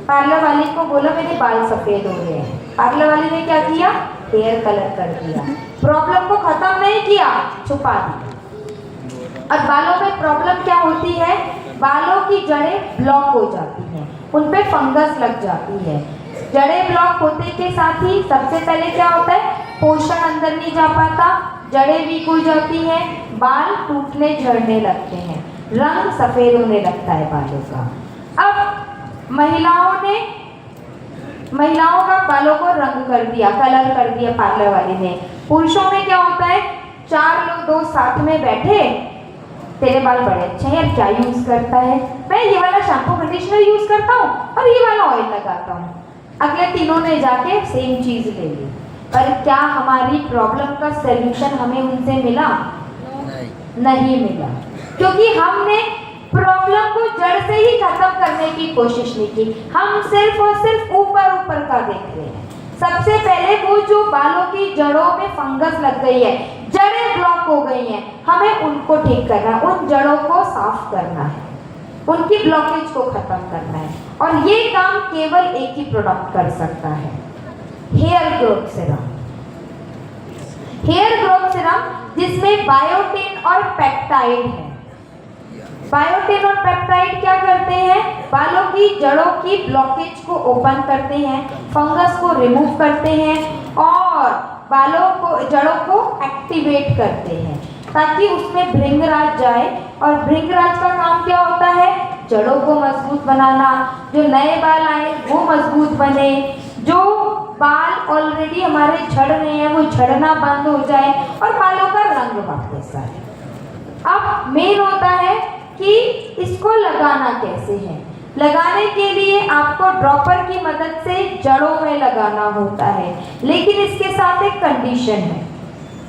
पार्लर वाली को बोला मेरे बाल सफेद हो गए हैं, पार्लर वाली ने क्या किया? हेयर कलर कर दिया। प्रॉब्लम को खत्म नहीं किया, छुपा दी। और बालों में प्रॉब्लम क्या होती है? बालों की जड़ें ब्लॉक हो जाती हैं, उन पे फंगस लग जाती है। जड़ें ब्लॉक होने के साथ ही सबसे पहले क्या होता है? पोषण अंदर नहीं जा पाता, जड़ें वीक हो जाती हैं, बाल टूटने झड़ने लगते हैं, रंग सफेद होने लगता है बालों का। अब महिलाओं का बालों को रंग कर दिया, कलर कर दिया पार्लर वाली ने। पुरुषों में क्या होता है? 4 लोग दोस्त साथ में बैठे, तेरे बाल बड़े अच्छे हैं यार, क्या यूज करता है? मैं ये वाला शैम्पू कंडीशनर यूज करता हूँ और ये वाला ऑयल लगाता हूँ। अगले तीनों ने जाके सेम चीज ले ली, पर क्या हमारी प्रॉब्लम का सलूशन हमें उनसे मिला? नहीं मिला, क्योंकि हमने प्रॉब्लम को जड़ से ही खत्म करने की कोशिश नहीं की। हम सिर्फ और सिर्फ ऊपर का देख रहे हैं। सबसे पहले वो जो बालों की जड़ों में फंगस लग गई है, जड़ें ब्लॉक हो गई हैं, हमें उनको ठीक करना है, उन जड़ों को साफ करना है, उनकी ब्लॉकेज को खत्म करना है। और ये काम केवल एक ही प्रोडक्ट कर सकता है, hair growth serum. Hair growth serum जिसमें बायोटिन और पेप्टाइड है। बायोटिन और पेप्टाइड क्या करते हैं? बालों की जड़ों की ब्लॉकेज को ओपन करते हैं, फंगस को रिमूव करते हैं और जड़ों को एक्टिवेट करते हैं, ताकि उसमें भृंगराज जाए। और भृंगराज का काम क्या होता है? जड़ों को मजबूत बनाना, जो नए बाल आए वो मजबूत बने, जो बाल ऑलरेडी हमारे झड़ रहे हैं वो झड़ना बंद हो जाए और बालों का रंग वापस आए। अब मेन होता है कि इसको लगाना कैसे है। लगाने के लिए आपको ड्रॉपर की मदद से जड़ों में लगाना होता है, लेकिन इसके साथ एक कंडीशन है,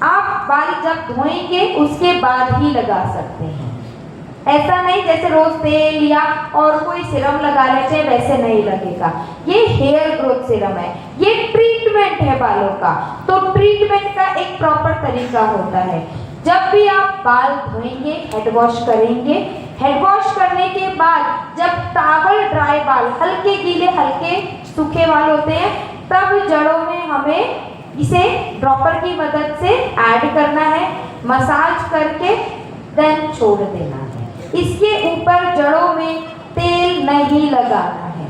आप बाल जब धोएंगे उसके बाद ही लगा सकते हैं। ऐसा नहीं जैसे रोज तेल या और कोई सिरम लगा लेते हैं वैसे नहीं लगेगा। ये हेयर ग्रोथ सिरम है, ये ट्रीटमेंट है बालों का, तो ट्रीटमेंट का एक प्रॉपर तरीका होता है। जब भी आप बाल धोएंगे, हेड वॉश करेंगे, हेड वॉश करने के बाद जब टावल ड्राई बाल, हल्के गीले हल्के सूखे बाल होते हैं, तब जड़ों में हमें इसे ड्रॉपर की मदद से ऐड करना है, मसाज करके देन छोड़ देना है। इसके ऊपर जड़ों में तेल नहीं लगाना है।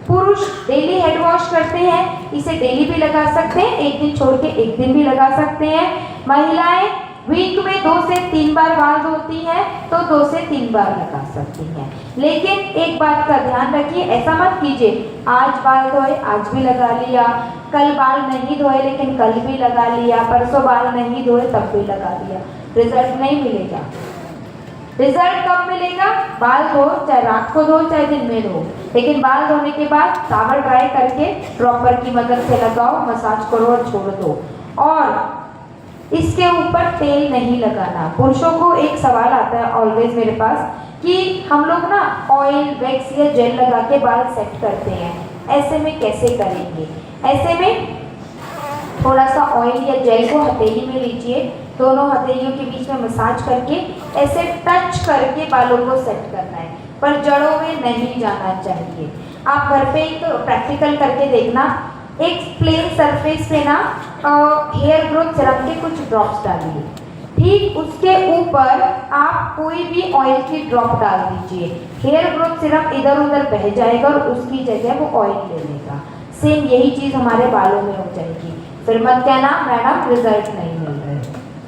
पुरुष डेली हेड वॉश करते हैं, इसे डेली भी लगा सकते हैं, एक दिन छोड़ के एक दिन भी लगा सकते हैं। महिलाएं वीक में 2 से 3 बार बाल धोती हैं तो 2 से 3 बार लगा सकती हैं। लेकिन एक बात का ध्यान रखिए, ऐसा मत कीजिए आज बाल धोए आज भी लगा लिया, कल बाल नहीं धोए लेकिन कल भी लगा लिया, परसों बाल नहीं धोए तब भी लगा लिया। रिजल्ट नहीं मिलेगा। रिजल्ट कब मिलेगा? बाल धो, चाहे रात को धो चाहे दिन में धो, लेकिन बाल धोने के बाद टावल ड्राई करके ड्रॉपर की मदद से लगाओ, मसाज करो और छोड़ दो। और इसके ऊपर तेल नहीं लगाना। पुरुषों को एक सवाल आता है ऑलवेज मेरे पास कि हम लोग ना ऑयल, वैक्स या जेल लगा के बाल सेट करते हैं, ऐसे में कैसे करेंगे? ऐसे में थोड़ा सा ऑयल या जेल को हथेली में लीजिए, दोनों हथेलियों के बीच में मसाज करके ऐसे टच करके बालों को सेट करना है, पर जड़ों में नहीं जाना चाहिए। आप घर पे एक प्रैक्टिकल करके देखना, एक प्लेन सरफेस पे ना हेयर ग्रोथ सिरम के कुछ ड्रॉप्स डालिए, ठीक उसके ऊपर आप कोई भी ऑयल की ड्रॉप डाल दीजिए, हेयर ग्रोथ सिरम इधर उधर बह जाएगा और उसकी जगह वो ऑयल ले लेगा। सेम यही चीज़ हमारे बालों में हो जाएगी। फिर मत कहना मैडम रिजल्ट नहीं मिल रहे,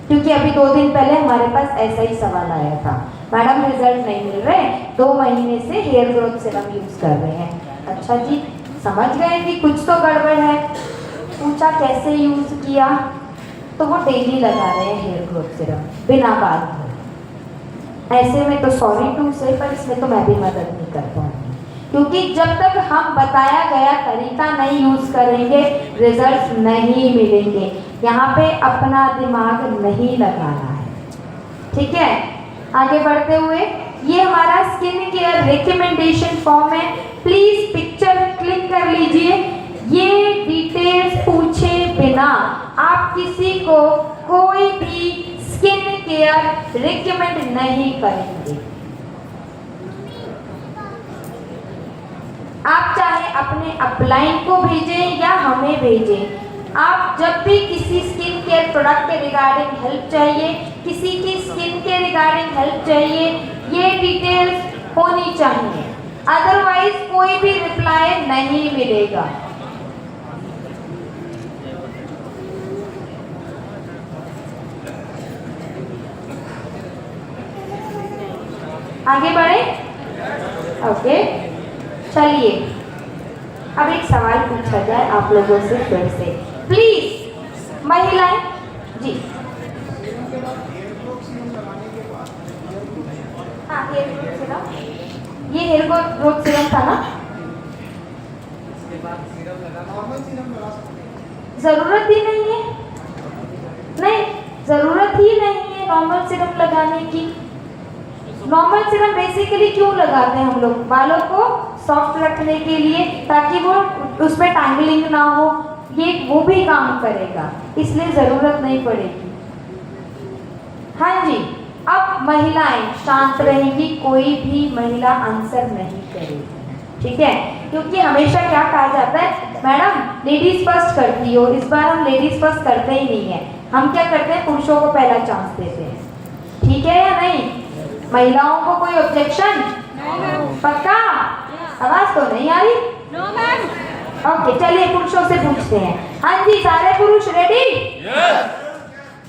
क्योंकि अभी 2 दिन पहले हमारे पास ऐसा ही सवाल आया था, मैडम रिजल्ट नहीं मिल रहे, 2 महीने से हेयर ग्रोथ सिरम यूज़ कर रहे हैं। अच्छा जी, समझ गए कि कुछ तो गड़बड़ है। पूछा कैसे यूज़ किया, तो वो डेली लगा रहे हैं हेयर ग्रोथ सिरम बिना बाल धोए। ऐसे में तो सॉरी टू से, पर इसमें तो मैं भी मदद नहीं कर पाऊंगी, क्योंकि जब तक हम बताया गया तरीका नहीं यूज़ करेंगे रिजल्ट नहीं मिलेंगे। यहाँ पे अपना दिमाग नहीं लगाना है, ठीक है। आगे बढ़ते हुए, ये हमारा स्किन केयर रिकमेंडेशन फॉर्म है, प्लीज पिक्चर क्लिक कर लीजिए। ये डिटेल्स पूछे बिना आप किसी को कोई भी स्किन केयर रिकमेंड नहीं करेंगे। आप चाहे अपने अपलाइन को भेजें या हमें भेजें, आप जब भी किसी स्किन केयर प्रोडक्ट के रिगार्डिंग हेल्प चाहिए, किसी की स्किन के रिगार्डिंग हेल्प चाहिए, ये डिटेल्स होनी चाहिए, अदरवाइज कोई भी रिप्लाई नहीं मिलेगा। आगे बढ़े, ओके। चलिए अब एक सवाल पूछा जाए आप लोगों से फिर से, प्लीज महिलाएं जी। हाँ, हेयर ग्रोथ सिरम, ये हेयर ग्रोथ सिरम था ना। जरूरत ही नहीं है, नहीं जरूरत ही नहीं है नॉर्मल सिरम लगाने की। नॉर्मल सिरम बेसिकली क्यों लगाते हैं हम लोग? बालों को सॉफ्ट रखने के लिए, ताकि वो उसमें टैंगलिंग ना हो, ये वो भी काम करेगा, इसलिए ज़रूरत नहीं पड़ेगी। हाँ जी, अब महिलाएं शांत रहेंगी, कोई भी महिला आंसर नहीं करेगी, ठीक है, क्योंकि हमेशा क्या कहा जाता है, मैडम लेडीज फर्स्ट करती हो, इस बार हम लेडीज फर्स्ट करते ही नहीं है, हम क्या करते हैं, पुरुषों को पहला चांस देते हैं, ठीक है या नहीं? महिलाओं को कोई ऑब्जेक्शन? पक्का? आवाज तो नहीं आ रही? No ma'am. ओके, चलिए पुरुषों से पूछते हैं। हाँ जी, सारे पुरुष रेडी?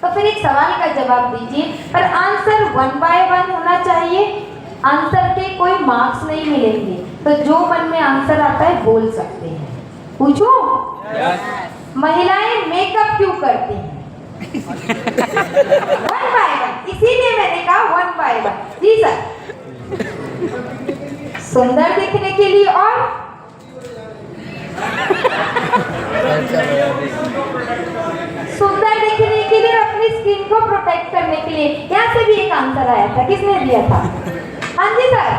तो फिर एक सवाल का जवाब दीजिए, पर आंसर 1 बाय 1 होना चाहिए, आंसर के कोई मार्क्स नहीं मिलेंगे, तो जो मन में आंसर आता है बोल सकते हैं। पूछूं? महिलाएं मेकअप क्यों करती हैं? 1 बाय 1, इसीलिए मैंने कहा 1 बाय 1। जी सर। सुंदर दिखने के लिए और सुंदर दिखने के लिए, अपनी स्किन को प्रोटेक्ट करने के लिए। यहाँ से भी एक आंसर आया था, किसने दिया था? हाँ जी सर।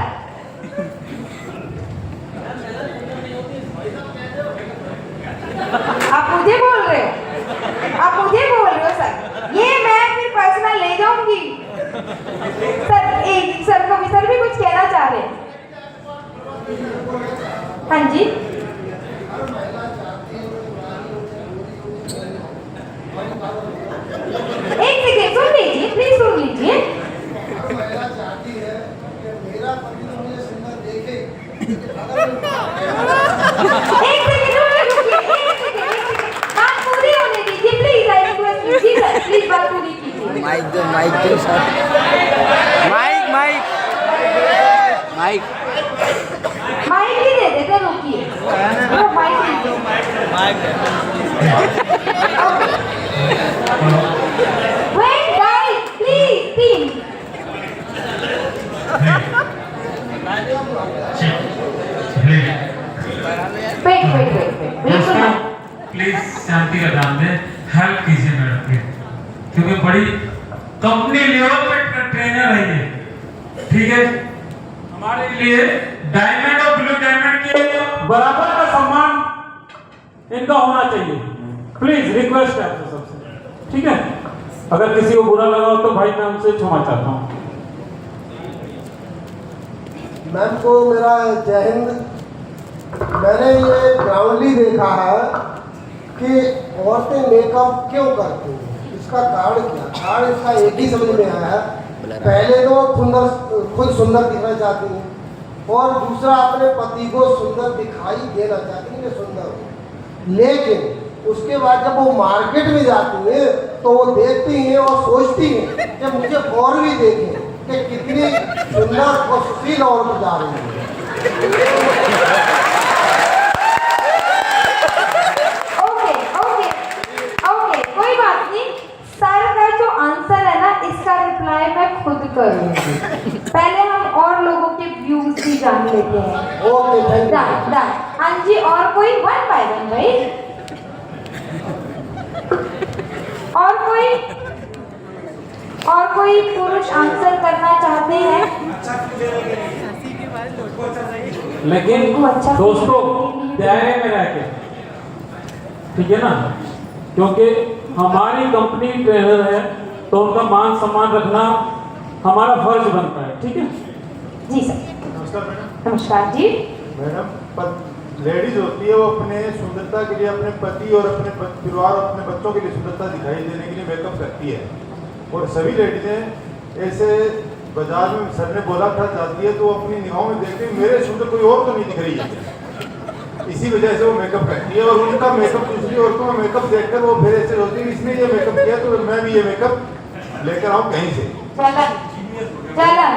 आप मुझे बोल रहे हो? आप मुझे बोल रहे हो सर? ये मैं फिर पर्सनल ले जाऊंगी सर। एक सर को भी, सर भी कुछ कहना चाह रहे हैं। हाँ जी, एक सेकेंड सुन लीजिए, प्लीज सुन लीजिए। एक सेकेंड, बात पूरी होने दीजिए प्लीज। आई रिक्वेस्ट यू, जी सर प्लीज बात पूरी कीजिए। माइक दो सर, माइक माइक ही दे देते, रुकिए वो माइक ही दो। Wait guys, please, team. Wait. बिल्कुल ना। प्लीज शांति का दाम दें, हेल्प कीजिए मैडम की, क्योंकि बड़ी कंपनी लेवल पे ट्रेनर है ये, ठीक है। हमारे लिए डायमंड और ब्लू डायमंड के बराबर का सम्मान इनका होना चाहिए। प्लीज रिक्वेस्ट है आपसे सबसे, ठीक है। अगर किसी को बुरा लगा हो तो भाई मैं उनसे क्षमा चाहता हूँ। मैम को मेरा जय हिंद। मैंने ये ग्राउंडली देखा है कि औरतें मेकअप क्यों करती हैं, इसका कारण क्या? कारण इसका एक ही समझ में आया है, पहले तो खुद सुंदर दिखना चाहती हैं, और दूसरा अपने पति को सुंदर दिखाई देना चाहती हैं कि सुंदर हो। लेकिन उसके बाद जब वो मार्केट में जाती हैं तो वो देखती हैं और सोचती हैं कि मुझे और भी देखें कि कितनी सुंदर और सुशील औरत जा रही है। ओके, कोई बात नहीं। सर का जो आंसर है ना, इसका रिप्लाई मैं खुद करूंगी। पहले हम और लोगों के व्यूज भी जान लेते हैं। Okay, thank you. हाँ जी, और कोई 1 by 1 भाई, और कोई पुरुष आंसर करना चाहते हैं? लेकिन अच्छा दोस्तों दायरे में रह के, ठीक है ना, क्योंकि हमारी कंपनी ट्रेनर है तो उनका मान सम्मान रखना हमारा फर्ज बनता है, ठीक है। जी सर। नमस्कार मैडम। नमस्कार जी। मैडम, लेडीज होती है वो अपने सुंदरता के लिए अपने पति और अपने परिवार और अपने बच्चों के लिए सुंदरता दिखाई देने के लिए मेकअप करती है, और सभी लेडीजें ऐसे बाजार में सर ने बोला था जाती है तो वो अपनी निगाहों में देखते हैं मेरे सुंदर कोई और तो नहीं दिख रही है, इसी वजह से वो मेकअप करती है। और उनका मेकअप दूसरी औरतों में मेकअप देखकर वो फिर ऐसे होती है इसने ये मेकअप किया तो मैं भी ये मेकअप लेकर आऊँ कहीं से। बताओ जरा,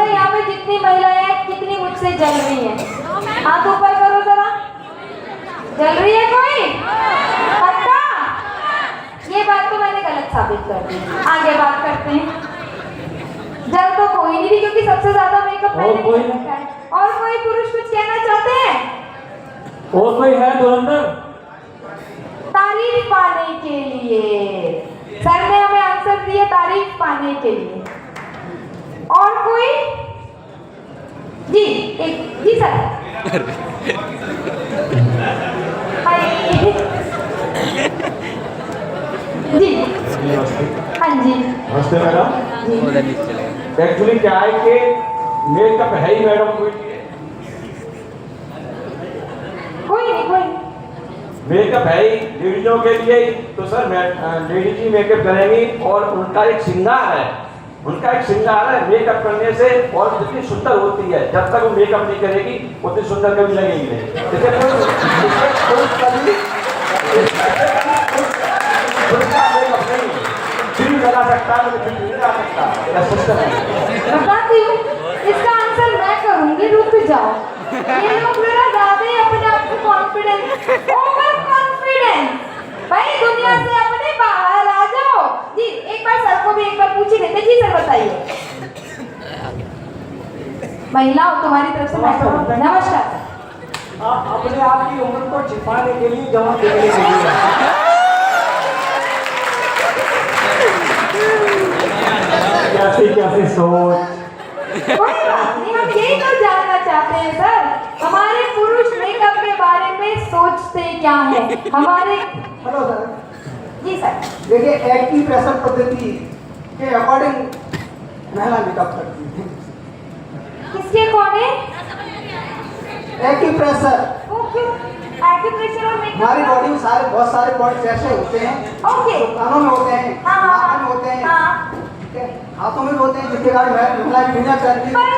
यहाँ पे जितनी महिलाएं हैं कितनी मुझसे जल रही हैं? हाथ ऊपर करो जरा। जल रही है कोई? पक्का? ये बात तो मैंने गलत साबित कर दी। आगे बात करते हैं। जल तो कोई नहीं थी क्योंकि सबसे ज्यादा मेकअप मैंने किया है। और कोई पुरुष कुछ कहना चाहते हैं? और कोई है धुरंधर? तारीफ पाने के लिए सर ने हमें आंसर दिए, तारीफ पाने के लिए। और कोई? जी सर। जी हाँ जी। नमस्ते मैडम। एक्चुअली क्या है कि मेकअप है ही मैडम कोई नहीं मेकअप है ही लेडीजों के लिए, तो सर लेडीज ही मेकअप करेंगी और उनका एक श्रृंगार है, मेकअप करने से और जितनी सुंदर होती है, जब तक वो मेकअप नहीं करेगी उतनी सुंदर कभी लगेगी नहीं। जैसे फिर लगा सकता है, फिर नहीं लगा सकता, बताती हूँ, इसका आंसर मैं करूंगी, रुक जाओ। ये लोग मेरा ज्यादा ही अपने आप को कॉन्फिडेंस, ओवर कॉन्फिडेंस। भाई दुनिया से अपने बाहर आ जाओ। जी एक बार सर को भी एक बार पूछ ही लेते। जी सर बताइए। महिलाओं तुम्हारी तरफ से मैं करूंगी। नमस्कार। अपने आप की उम्र को छिपाने के लिए, जमा देने के लिए कैसी सोच। कोई बात नहीं, हम यही तो जानना चाहते हैं सर, हमारे पुरुष मेकअप के बारे में सोचते क्या है हमारे। Hello sir. जी सर। देखिए, एक्टिव प्रेशर पद्धति के अकॉर्डिंग महिला मेकअप करती है। किसके अकॉर्डिंग? Active pressure. एक्यूप्रेशर और मेकअप हमारी बॉडी में बहुत सारे पॉइंट्स ऐसे होते हैं ओके, जो कानों में होते हैं, नाक में होते हैं, हाथों में होते हैं, जिसके कारण महिला बिना करती है। पर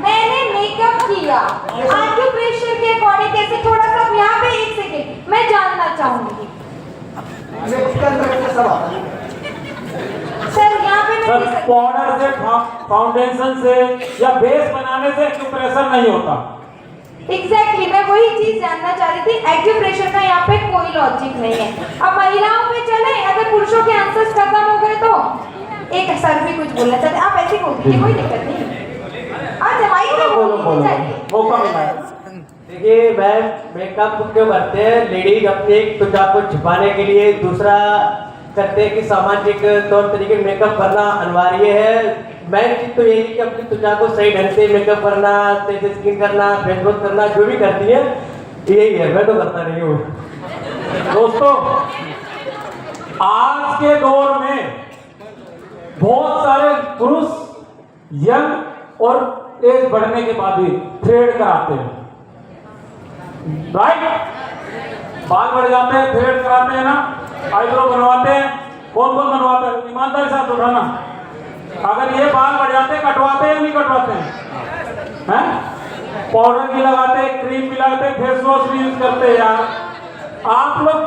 मैंने मेकअप किया एक्यूप्रेशर के अकॉर्डिंग कैसे? थोड़ा सा यहाँ पे 1 सेकेंड मैं जानना चाहूंगी। उसके अंदर सब आता है। सर यहाँ पे मैं सर नहीं सकती। पाउडर से, फाउंडेशन से या बेस बनाने से एक्यूप्रेशर नहीं होता। एग्जैक्टली मैं वही चीज जानना चाह रही थी। एक्यूप्रेशर का यहाँ पे कोई लॉजिक नहीं है। अब महिलाओं पे चले, अगर पुरुषों के आंसर्स खत्म हो गए तो एक सर भी कुछ बोलना चाहते, आप ऐसे बोल दीजिए, कोई दिक्कत नहीं। आज माइक में बोलनी चाहिए। मौका मिला है। देखिए मैम, मेकअप क्यों करते हैं? लेडीज अपने एक त्वचा को छिपाने के लिए, दूसरा करते हैं कि सामाजिक तौर तरीके मेकअप करना अनिवार्य है। मेन चीज तो यही है कि अपनी त्वचा को सही ढंग से मेकअप करना, तेज स्किन करना, फेस वॉश करना, जो भी करती है यही है। मैं तो करता नहीं हूँ। दोस्तों, आज के दौर में बहुत सारे पुरुष यंग और एज बढ़ने के बाद भी थ्रेड कराते हैं, राइट? बाल बढ़ जाते हैं, थ्रेड कराते हैं ना, आईब्रो बनवाते हैं। कौन कौन बनवाते हैं? ईमानदारी से हाथ उठाना। अगर ये बाल बढ़ जाते हैं, कटवाते हैं या नहीं कटवाते हैं? हैं? पाउडर भी लगाते हैं, क्रीम भी लगाते हैं, फेस वॉश भी यूज करते हैं। यार आप लोग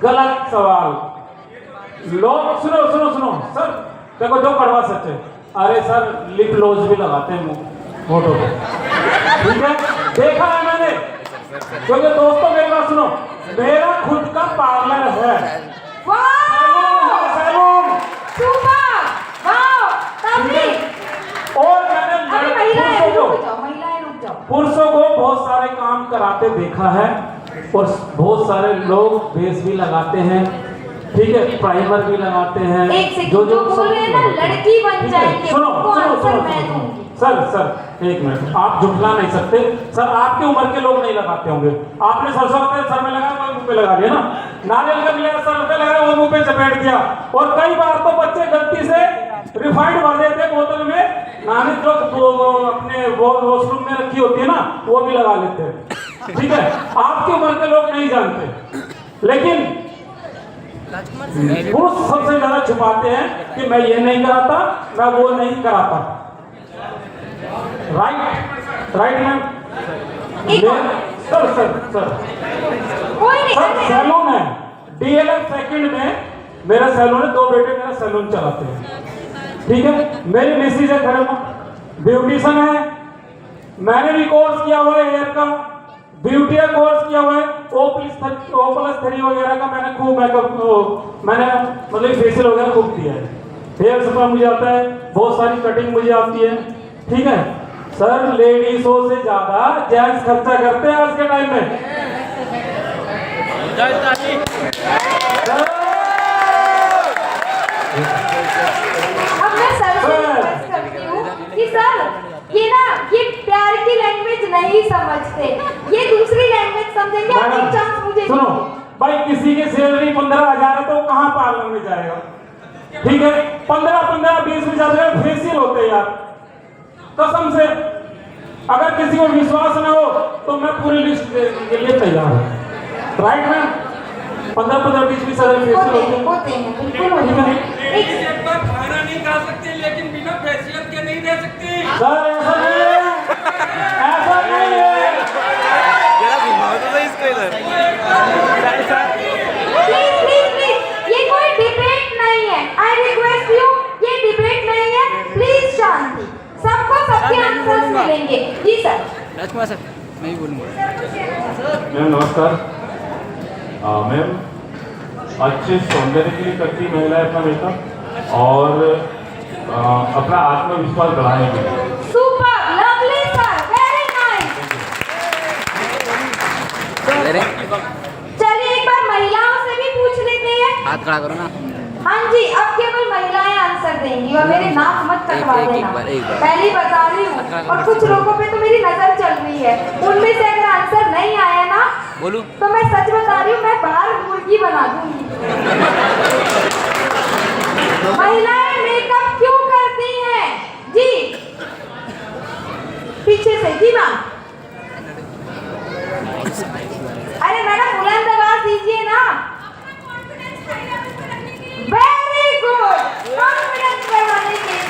गलत सवाल। लोग सुनो सुनो सुनो सर, देखो जो कड़वा सच है। अरे सर, लिप ग्लोज भी लगाते हैं फोटो पे, ठीक है? देखा है मैंने। क्योंकि दोस्तों मेरी बात सुनो, मेरा खुद का पार्लर है, सैलून, सुपर, वाओ, तभी। और मैंने अरे महिलाएं रुक जाओ। पुरुषों को बहुत सारे काम कराते देखा है, और बहुत सारे लोग बेस भी लगाते हैं, ठीक है, प्राइमर भी लगाते हैं। एक सेकंड, जो बोल रहे हैं ना लड़की बन जाएंगे, सुनो उनको सुनो आंसर सुनो मैं सुनो। दूंगी। सर एक मिनट, आप झुठला नहीं सकते। सर आपके उम्र के लोग नहीं लगाते होंगे। आपने सरसों का तेल सर में लगाया, वो मुंह पे लगा दिया ना। नारियल का मिला सर पे लगाया, वो मुंह पे चपेट दिया। और कई बार तो बच्चे गलती से रिफाइंड भर देते हैं बोतल में, नानी जो अपने वॉशरूम में रखी होती है ना, वो भी लगा लेते हैं, ठीक है? आपकी उम्र के लोग नहीं जानते, लेकिन पुरुष सबसे ज्यादा छुपाते हैं कि मैं ये नहीं कराता, मैं वो नहीं कराता। Right ma'am? सर कोई नहीं, सर सैलून है, DLF सेकंड में मेरा सैलून है। 2 बेटे मेरा सैलून चलाते हैं, ठीक है? मेरी मिसेज है घर में, ब्यूटिशियन है। मैंने भी कोर्स किया हुआ है हेयर का, ब्यूटी का कोर्स किया हुआ है। O+3 वगैरह का मैंने खूब मेकअप, मैंने मतलब फेशियल वगैरह खूब किया है। हेयर स्पा मुझे आता है, बहुत सारी कटिंग मुझे आती है, ठीक है? सर लेडीजों से ज्यादा जेंट्स खर्चा करते हैं आज के टाइम में। अब मैं सर से रिक्वेस्ट करती हूँ कि सर ये प्यार की लैंग्वेज नहीं समझते, ये दूसरी लैंग्वेज समझेंगे। आप एक चांस मुझे सुनो भाई, किसी की सैलरी 15,000 है तो कहाँ पार्लर में जाएगा, ठीक है? 15-20 जाते फेशियल होते हैं यार, कसम से। अगर किसी को विश्वास ना हो तो मैं पूरी लिस्ट देने के लिए तैयार हूँ, राइट मैम? 15-20 हजार फेशियल होते हैं, बिल्कुल होते हैं। खाना नहीं खा सकते, लेकिन बिना फेशियल के नहीं रह सकते। सर ऐसा नहीं है, ऐसा नहीं है। प्लीज, ये कोई डिबेट नहीं है। आई रिक्वेस्ट यू, ये डिबेट नहीं है। प्लीज शांति, सबको सबके आंसर्स मिलेंगे। जी सर। राजकुमार सर, मैं ही बोलूँगा। मैम नमस्कार। मैम, अच्छे सौंदर्य के लिए करती महिलाएं अपना मेकअप और अपना आत्मविश्वास बढ़ाने के लिए। Super, lovely sir, very nice. चलिए एक बार महिलाओं से भी पूछ लेते हैं। हाथ खड़ा करो ना। हाँ जी, अब केवल महिलाएं आंसर देंगी और मेरे नाक मत कटवा एक देना। बार। पहली बता रही हूँ, और कुछ लोगों पे तो मेरी नजर चल रही है। उनमें से अगर आंसर नहीं आया ना, बोलूं? तो मैं सच बता रही हूँ, मैं बाहर मुर्गी बना दूंगी। महिलाएं मेकअप क्यों करती हैं? जी पीछे से, जी मैम। अरे मैडम बुलंद आवाज दीजिए ना। वेरी गुड, कॉन्फिडेंस बढ़ाने के लिए।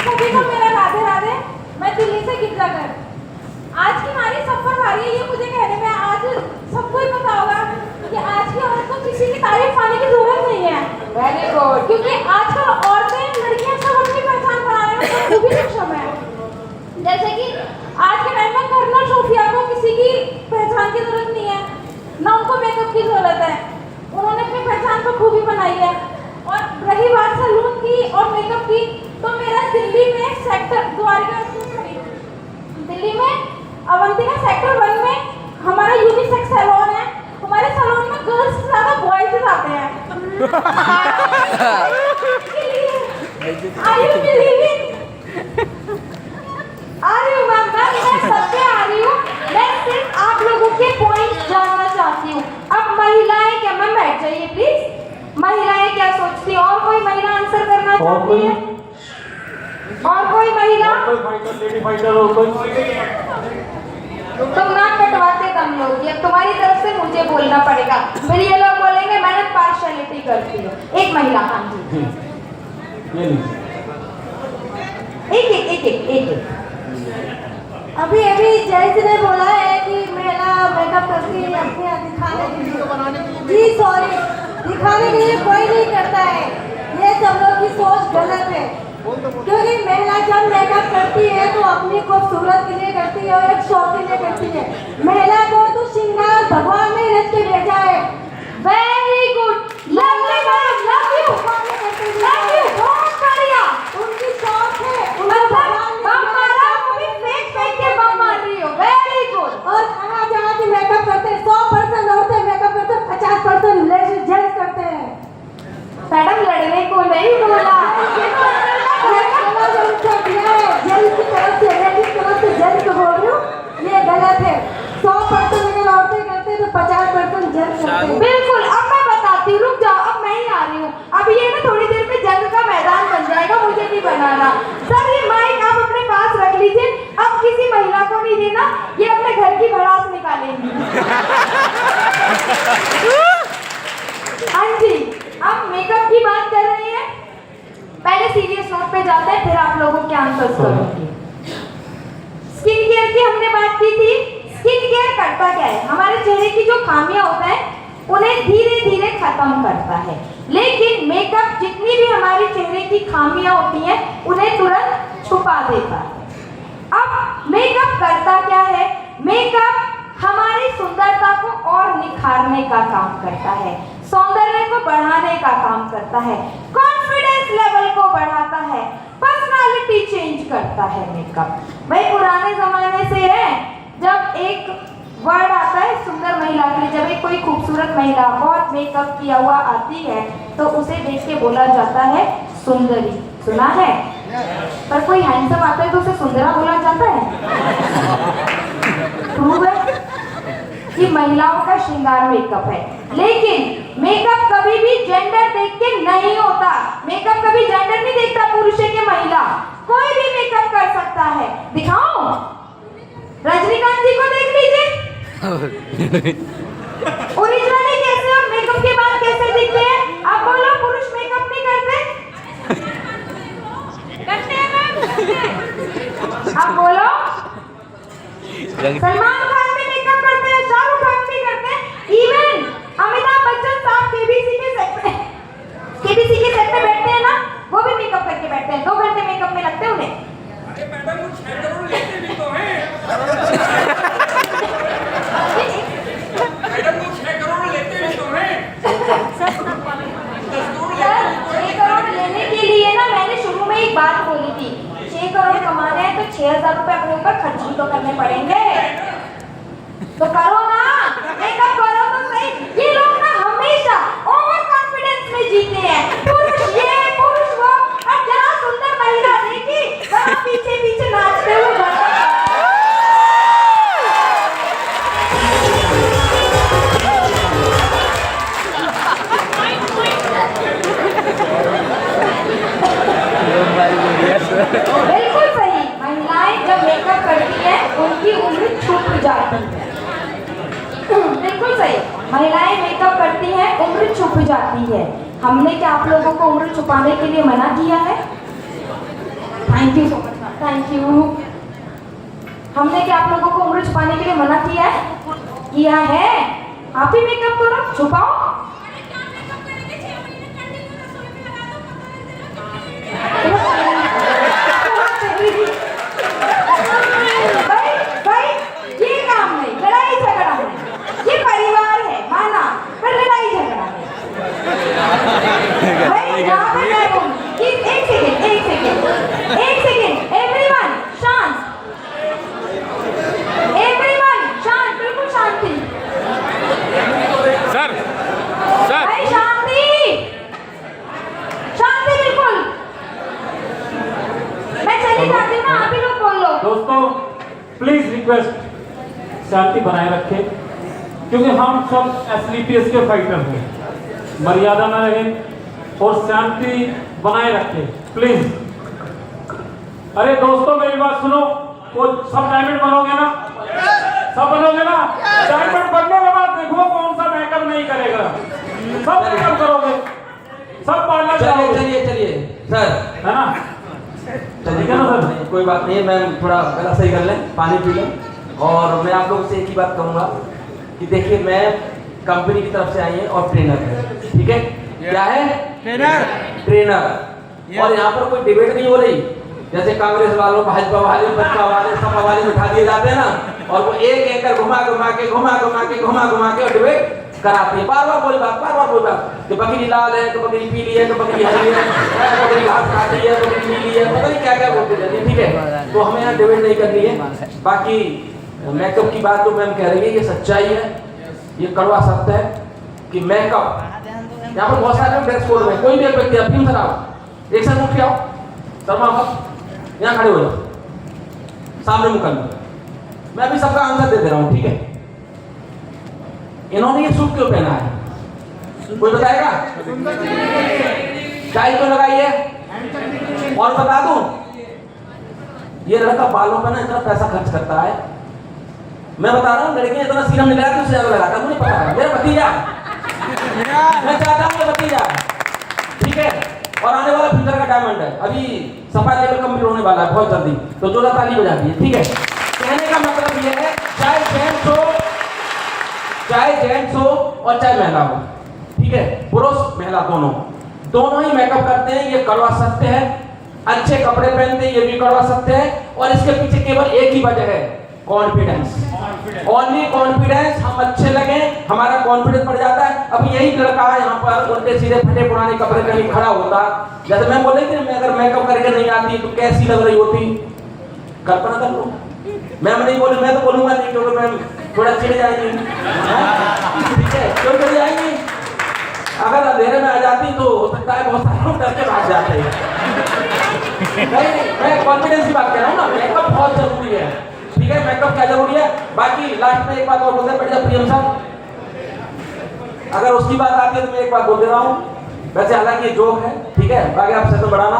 सभी को मेरा राधे राधे। मैं दिल्ली से गिरजा कर। आज की हमारी सफर आ रही है, ये मुझे कहने में आज सबको ही पता होगा कि आज की औरत को किसी की तारीफ पाने की जरूरत नहीं है। Very good. क्योंकि आजकल औरतें लड़कियां सब अपनी पहचान बनाने में सब खूबी सक्षम है। जैसे कि आज के टाइम में कर्नल सोफिया को किसी की पहचान की जरूरत नहीं है, ना उनको मेकअप की जरूरत है, उन्होंने अपनी पहचान को खूबी बनाई है। और रही बात सैलून की और मेकअप की, तो मेरा दिल्ली में सेक्टर दिल्ली में अवंतिका सेक्टर 1 में हमारा यूनिसेक्स सैलून है। हमारे सैलून में गर्ल्स से ज्यादा बॉयज आते हैं। Are you believing? आ रही हूँ मैम, मैं सबसे आ रही हूँ। मैं सिर्फ आप लोगों के पॉइंट जानना चाहती हूँ। अब महिलाएं क्या, मैम बैठ जाइए प्लीज। महिलाएं क्या सोचती हैं? और कोई महिला आंसर करना चाहती है? और कोई महिला? लेडी फाइटर और कोई तुम ना कटवाते कम लोग, अब तुम्हारी तरफ से मुझे बोलना पड़ेगा, फिर ये लोग बोलेंगे मैडम पार्शियलिटी करती हो। एक महिला, हाँ जी, एक अभी जैसे ने बोला है कि महिला मेकअप करती है अपने दिखाने के लिए। जी सॉरी, दिखाने के लिए कोई नहीं करता है, ये सब लोग की सोच गलत है। क्योंकि महिला जब मेकअप करती है तो अपनी खूबसूरत के लिए करती है और एक शौक के लिए करती है। महिला को तो श्रृंगार भगवान ने रच के भेजा है। Very good, lovely ma'am, love you, बहुत बढ़िया। उनकी शौक है, बम मारा, भी फेंक के बम मार रही हो। Very good. और जहाँ की मेकअप करते हैं 100% औरतें मेकअप करते हैं, 50% लेडीज जेंट्स करते हैं। मैडम लड़ने को नहीं बोला, जेंट्स की तरफ से लेडीज की तरफ से जेंट्स को बोल रही हूँ, ये गलत है। 100% अगर औरतें करते हैं तो 50% जेंट्स करते हैं। बिल्कुल। अब मैं बताती हूँ, रुक जाओ, अब मैं ही आ रही हूँ। अब ये ना थोड़ी देर में जंग का मैदान बन जाएगा, मुझे नहीं बनाना। सर ये माइक आप अपने पास रख लीजिए, अब किसी महिला को नहीं देना, ये अपने घर की भड़ास निकालेंगी। हाँ जी, अब मेकअप की बात कर रही है। पहले सीरियस नोट पे जाते हैं, फिर आप लोगों के आंसर्स करूंगी। स्किन केयर की हमने बात की थी। स्किन केयर करता क्या है? हमारे चेहरे की जो खामियां होता है उन्हें धीरे धीरे खत्म करता है, लेकिन मेकअप जितनी भी हमारे चेहरे की खामियां होती हैं उन्हें तुरंत छुपा देता है। अब मेकअप करता क्या है? मेकअप हमारी सुंदरता को और निखारने का काम करता है, सौंदर्य को बढ़ाने का काम करता है, कॉन्फिडेंस लेवल को बढ़ाता है, पर्सनालिटी चेंज करता है मेकअप। भाई पुराने जमाने से है, जब एक वर्ड आता है सुंदर महिला के लिए, जब एक कोई खूबसूरत महिला बहुत मेकअप किया हुआ आती है तो उसे देख के बोला जाता है सुंदरी। सुना है? पर कोई हैंडसम आता है तो उसे सुंदरा बोला जाता है। प्रूव है कि महिलाओं का श्रृंगार मेकअप है, लेकिन मेकअप कभी भी जेंडर देख के नहीं होता। मेकअप कभी जेंडर नहीं देखता, पुरुष है कि महिला, कोई भी मेकअप कर सकता है। दिखाओ, रजनीकांत जी को देख लीजिए, ओरिजिनली कैसे और मेकअप के बाद कैसे दिखते हैं। आप बोलो पुरुष मेकअप नहीं करते? करते हैं मैम। आप बोलो, सलमान खान भी मेकअप करते हैं, शाहरुख खान भी करते हैं, इवन अमिताभ बच्चन साहब केबीसी के सेट पे बैठते हैं ना, वो भी मेकअप करके बैठते हैं। 2 घंटे मेकअप में लगते हैं उन्हें। अरे मैडम वो 6 करोड़ लेते भी तो हैं। मैडम वो 6 करोड़ लेते भी तो हैं। 10 करोड़ सर 6 करोड़ लेने के लिए ना मैंने शुरू में एक बात बोली थी, 6 करोड़ कमाने हैं तो 6,000 रुपए अपने ऊपर खर्च भी तो करने पड़ेंगे। तो करो ना, मेकअप करो तो सही। ये लोग ना हमेशा ओवर कॉन्फिडेंस में जीते हैं, पुरुष ये पुरुष वो, और जहाँ सुंदर महिला देखी वहाँ पीछे पीछे नाचते हुए बिल्कुल सही। महिलाएं जब मेकअप करती हैं उनकी उम्र छुप जाती है। बिल्कुल सही, महिलाएं मेकअप करती हैं, उम्र छुप जाती है। हमने क्या आप लोगों को उम्र छुपाने के लिए मना किया है? Thank you so much, thank you. हमने क्या आप लोगों को उम्र छुपाने के लिए मना किया है? किया है। आप ही मेकअप करो, छुपाओ। भाई ये काम नहीं, लड़ाई झगड़ा नहीं, ये परिवार है माना, पर लड़ाई झगड़ा नहीं। भाई यहाँ पे मैं बोलूँ कि एक सेकेंड, एवरीवन शांत, बिल्कुल शांति। सर भाई शांति बिल्कुल। मैं चली जाती हूँ ना, आप ही लोग बोल लो। दोस्तों प्लीज रिक्वेस्ट शांति बनाए रखें, क्योंकि हम सब एसलीपीएस के फाइटर हैं। मर्यादा में रहें और शांति बनाए रखें प्लीज। अरे दोस्तों मेरी बात सुनो, वो सब डायमंड बनोगे ना, सब बनोगे ना? डायमंड बनने के बाद देखो कौन सा मेकअप नहीं करेगा, सब मेकअप करोगे, सब पार्लर जाओगे, चलिए सर, है ना? चलिए ना सर, कोई बात नहीं है, मैं थोड़ा गला सही कर लें, पानी पी लें। और मैं आप लोगों से एक ही बात कहूँगा कि देखिए, मैं कंपनी की तरफ से आई है और ट्रेनर है, ठीक है? क्या है? ट्रेनर। और यहाँ पर कोई डिबेट नहीं हो रही, जैसे कांग्रेस वालों, भाजपा वाले, बसपा वाले, सपा वाले उठा दिए जाते हैं ना, और वो एक कर घुमा घुमा के और डिबेट कराते हैं। बार बार कोई बात कि बकरी लाल है, कि बकरी पीली है, कि बकरी हरी है, बकरी घास खाती है, बकरी नीली है, पता नहीं क्या क्या बोलते रहते हैं, ठीक है? तो हमें यहाँ डिबेट नहीं करनी है। बाकी मेकअप की बात तो मैम कह रही है, ये सच्चाई है, ये कड़वा सत्य है कि मेकअप, यहाँ पर बहुत सारे ड्रेस कोड में, कोई भी एक व्यक्ति आप सर आओ, एक साथ उठ के आओ, शर्मा मत, यहाँ खड़े हो जाओ, सामने मुकल में, मैं अभी सबका आंसर दे रहा हूँ, ठीक है? इन्होंने ये सूट क्यों पहना है, कोई बताएगा? टाई क्यों लगाई है? और बता दूं, ये लड़का बालों पर ना इतना पैसा खर्च करता है, मैं बता रहा हूँ, लड़कियां इतना सीरम नहीं लगाती, उससे ज्यादा लगाता, मुझे पता है, मेरा भतीजा, मैं चाहता हूँ मेरा भतीजा, ठीक है? और आने वाला फ्यूचर का डायमंड है, अभी सफाई लेवल कंप्लीट होने वाला है बहुत जल्दी, तो जोरदार ताली बजाती है, ठीक है? कहने का मतलब ये है, चाहे जेंट्स हो और चाहे महिला हो, ठीक है? पुरुष महिला दोनों ही मेकअप करते हैं, ये कड़वा सत्य है। अच्छे कपड़े पहनते हैं, ये भी कड़वा सत्य है। और इसके पीछे केवल एक ही वजह है, कॉन्फिडेंस, ओनली कॉन्फिडेंस। हम अच्छे लगे, हमारा कॉन्फिडेंस बढ़ जाता है। अब यही लड़का है यहाँ पर, उनके सीधे फटे पुराने कपड़े कहीं खड़ा होता, जैसे मैं बोले कि मैं अगर मेकअप करके नहीं आती तो कैसी लग रही होती, कल्पना कर लो। मैम नहीं बोली, मैं तो बोलूंगा नहीं, क्योंकि मैम थोड़ा चिढ़ जाएंगी, ठीक है? क्यों चिढ़ जाएंगी? अगर अंधेरे में आ जाती तो हो सकता है बहुत सारे लोग डर के भाग जाते हैं। नहीं, मैं कॉन्फिडेंस की बात कर रहा हूँ ना, मेकअप बहुत जरूरी है, ठीक है? मेकअप क्या जरूरी है? बाकी लास्ट में एक बात और बोलते हैं, प्रियम साहब, अगर उसकी बात आती है तो मैं एक बात बोल दे रहा हूँ, वैसे हालांकि ये जोक है, ठीक है? बाकी आपसे तो बढ़ाना,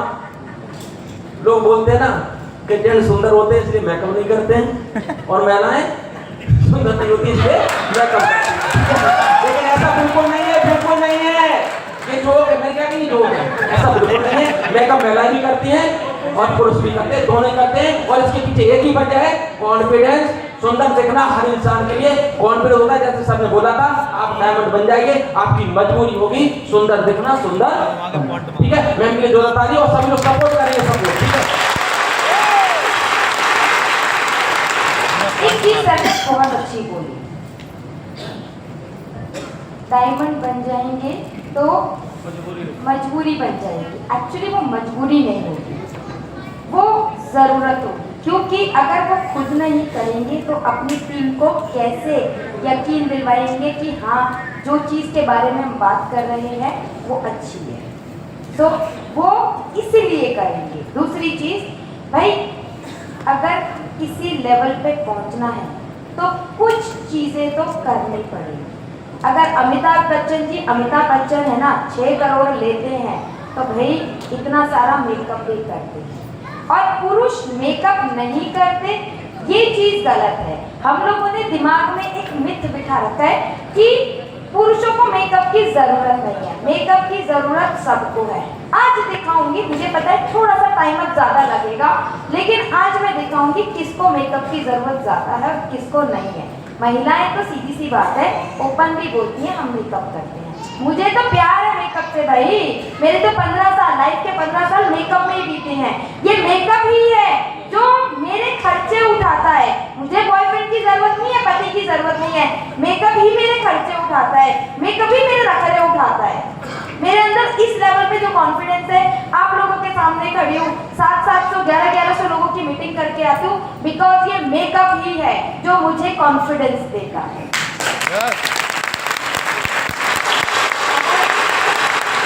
लोग बोलते हैं ना कि जेंट्स सुंदर होते हैं इसलिए मेकअप नहीं करते हैं, और महिलाएं सुंदर नहीं होती इसलिए मेकअप, लेकिन ऐसा बिल्कुल नहीं है, बिल्कुल नहीं है। ये जोक है, मैं क्या कि जोक है, ऐसा बिल्कुल नहीं है। मेकअप महिलाएं भी करती हैं और पुरुष भी करते हैं, दोनों ही करते हैं। और इसके पीछे एक ही वजह है, कॉन्फिडेंस। सुंदर दिखना हर इंसान के लिए कॉन्फिडेंस होता है, जैसे सर ने बोला था, आप डायमंड बन जाइए, आपकी मजबूरी होगी सुंदर दिखना, सुंदर, ठीक है? मैम के लिए जोरदार ताली, और सभी लोग सपोर्ट करेंगे सबको, ठीक है? एक चीज सर ने बहुत अच्छी बोली, डायमंड बन जाएंगे तो मजबूरी बन जाएगी। एक्चुअली वो मजबूरी नहीं होगी, वो जरूरत होगी, क्योंकि अगर वो खुद नहीं करेंगे तो अपनी टीम को कैसे यकीन दिलवाएंगे कि हाँ, जो चीज़ के बारे में हम बात कर रहे हैं वो अच्छी है, तो वो इसीलिए करेंगे। दूसरी चीज़, भाई अगर किसी लेवल पे पहुंचना है तो कुछ चीज़ें तो करनी पड़ेगी। अगर अमिताभ बच्चन है ना, 6 करोड़ लेते हैं तो भाई इतना सारा मेकअप भी करते हैं, और पुरुष मेकअप नहीं करते, ये चीज़ गलत है। हम लोगों ने दिमाग में एक मिथ बिठा रखा है कि पुरुषों को मेकअप की जरूरत नहीं है, मेकअप की जरूरत सबको है। आज दिखाऊंगी, मुझे पता है थोड़ा सा टाइम अब ज्यादा लगेगा, लेकिन आज मैं दिखाऊंगी किसको मेकअप की जरूरत ज्यादा है और किसको नहीं है। महिलाएं तो सीधी सी बात है, ओपन भी बोलती हैं हम मेकअप करते हैं, मुझे तो प्यार है मेकअप से भाई। मेरे तो 15 साल, लाइफ के 15 साल मेकअप में ही बीते हैं। ये मेकअप ही है जो मेरे खर्चे उठाता है। मुझे बॉयफ्रेंड की जरूरत नहीं है, पति की जरूरत नहीं है। मेकअप ही मेरे खर्चे उठाता है, मेकअप ही मेरे रखड़े उठाता है। मेरे अंदर इस लेवल पे जो कॉन्फिडेंस है, आप लोगों के सामने खड़ी हूँ, 700 1100 लोगों की मीटिंग करके आती हूँ, बिकॉज ये मेकअप ही है जो मुझे कॉन्फिडेंस देता है।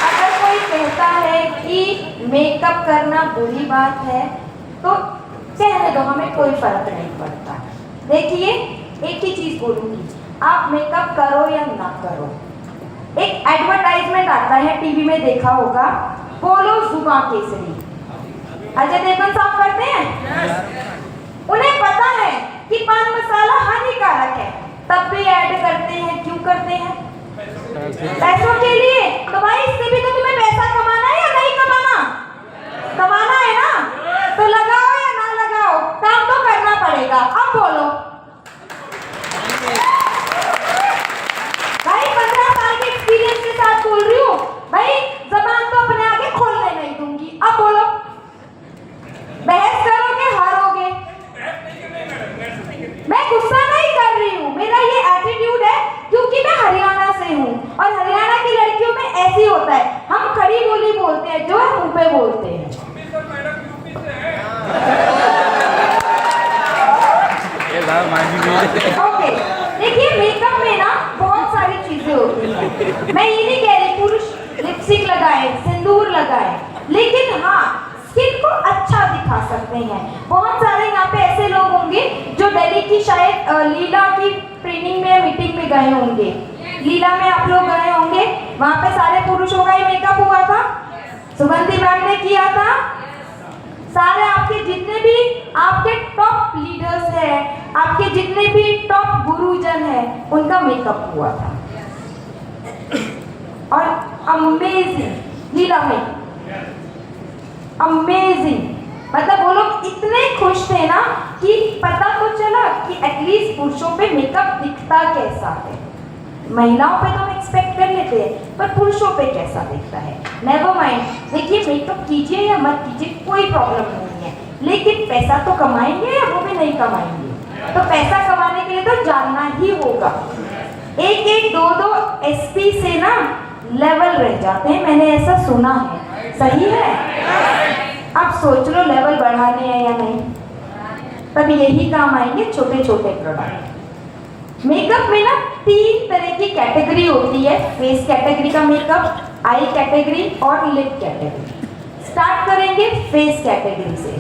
अगर कोई कहता है कि मेकअप करना बुरी बात है तो कहने दो, हमें कोई फर्क नहीं पड़ता। देखिए, एक ही चीज बोलूंगी, आप मेकअप करो या ना करो, एक एडवर्टाइजमेंट आता है टीवी में, देखा होगा, बोलो जुबां केसरी, अजय देवगन साहब करते हैं। उन्हें पता है कि पान मसाला हानिकारक है, तब भी ऐड करते हैं। क्यों करते हैं? पैसों के लिए। तो भाई इससे भी तो तुम्हें पैसा कमाना है या नहीं कमाना? कमाना है ना, तो लगाओ या ना लगाओ, काम तो करना पड़ेगा। अब बोलो भाई, 15 साल के एक्सपीरियंस के साथ बोल रही हूँ भाई, जबान तो अपने आगे खोलने नहीं दूंगी। अब बोलो, बहस करोगे हारोगे। मैं गुस्सा नहीं कर रही हूँ, मेरा ये एटीट्यूड है क्योंकि मैं हरियाणा से हूँ और हरियाणा की लड़कियों में ऐसी होता है, हम खड़ी बोली बोलते हैं, जो है मुंह पे बोलते हैं। ओके, देखिए मेकअप में ना बहुत सारी चीजें होती हैं। मैं ये नहीं कह रही पुरुष लिपस्टिक लगाए, सिंदूर लगाए, लेकिन हाँ स्किन को अच्छा दिखा सकते हैं। बहुत सारे यहाँ पे ऐसे लोग होंगे जो दिल्ली की शायद लीला की ट्रेनिंग में मीटिंग में गए होंगे। लीला में आप लोग गए होंगे, वहाँ पे सारे पुरुषों का ही मेकअप हुआ था, सुगंधी मैम ने किया था। सारे आपके जितने भी आपके टॉप लीडर्स हैं, आपके जितने भी टॉप गुरुजन हैं, उनका मेकअप हुआ था और अमेजिंग, लीला में अमेजिंग। मतलब वो लोग इतने खुश थे ना कि पता तो चला कि एटलीस्ट पुरुषों पे मेकअप दिखता कैसा है। महिलाओं पे तो हम एक्सपेक्ट कर लेते हैं, पर पुरुषों पे कैसा दिखता है। नेवर माइंड, देखिए मेकअप कीजिए या मत कीजिए, कोई प्रॉब्लम नहीं है, लेकिन पैसा तो कमाएंगे या वो भी नहीं कमाएंगे। तो पैसा कमाने के लिए तो जानना ही होगा। एक एक दो दो एसपी से ना लेवल रह जाते हैं, मैंने ऐसा सुना है। सही है? अब सोच लो लेवल बढ़ाने हैं या नहीं, तब यही काम आएंगे छोटे छोटे प्रोडक्ट। मेकअप में ना 3 तरह की कैटेगरी होती है, फेस कैटेगरी का मेकअप, आई कैटेगरी और लिप कैटेगरी। स्टार्ट करेंगे फेस कैटेगरी से।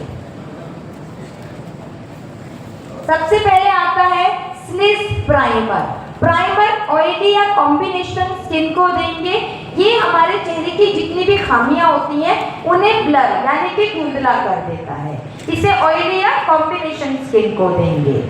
सबसे पहले आता है स्लिस प्राइमर। प्राइमर ऑयली या कॉम्बिनेशन स्किन को देंगे, ये हमारे चेहरे की जितनी भी खामियां होती हैं उन्हें ब्लर यानी कि धुंधला कर देता है। इसे ऑयली या कॉम्बिनेशन स्किन को देंगे।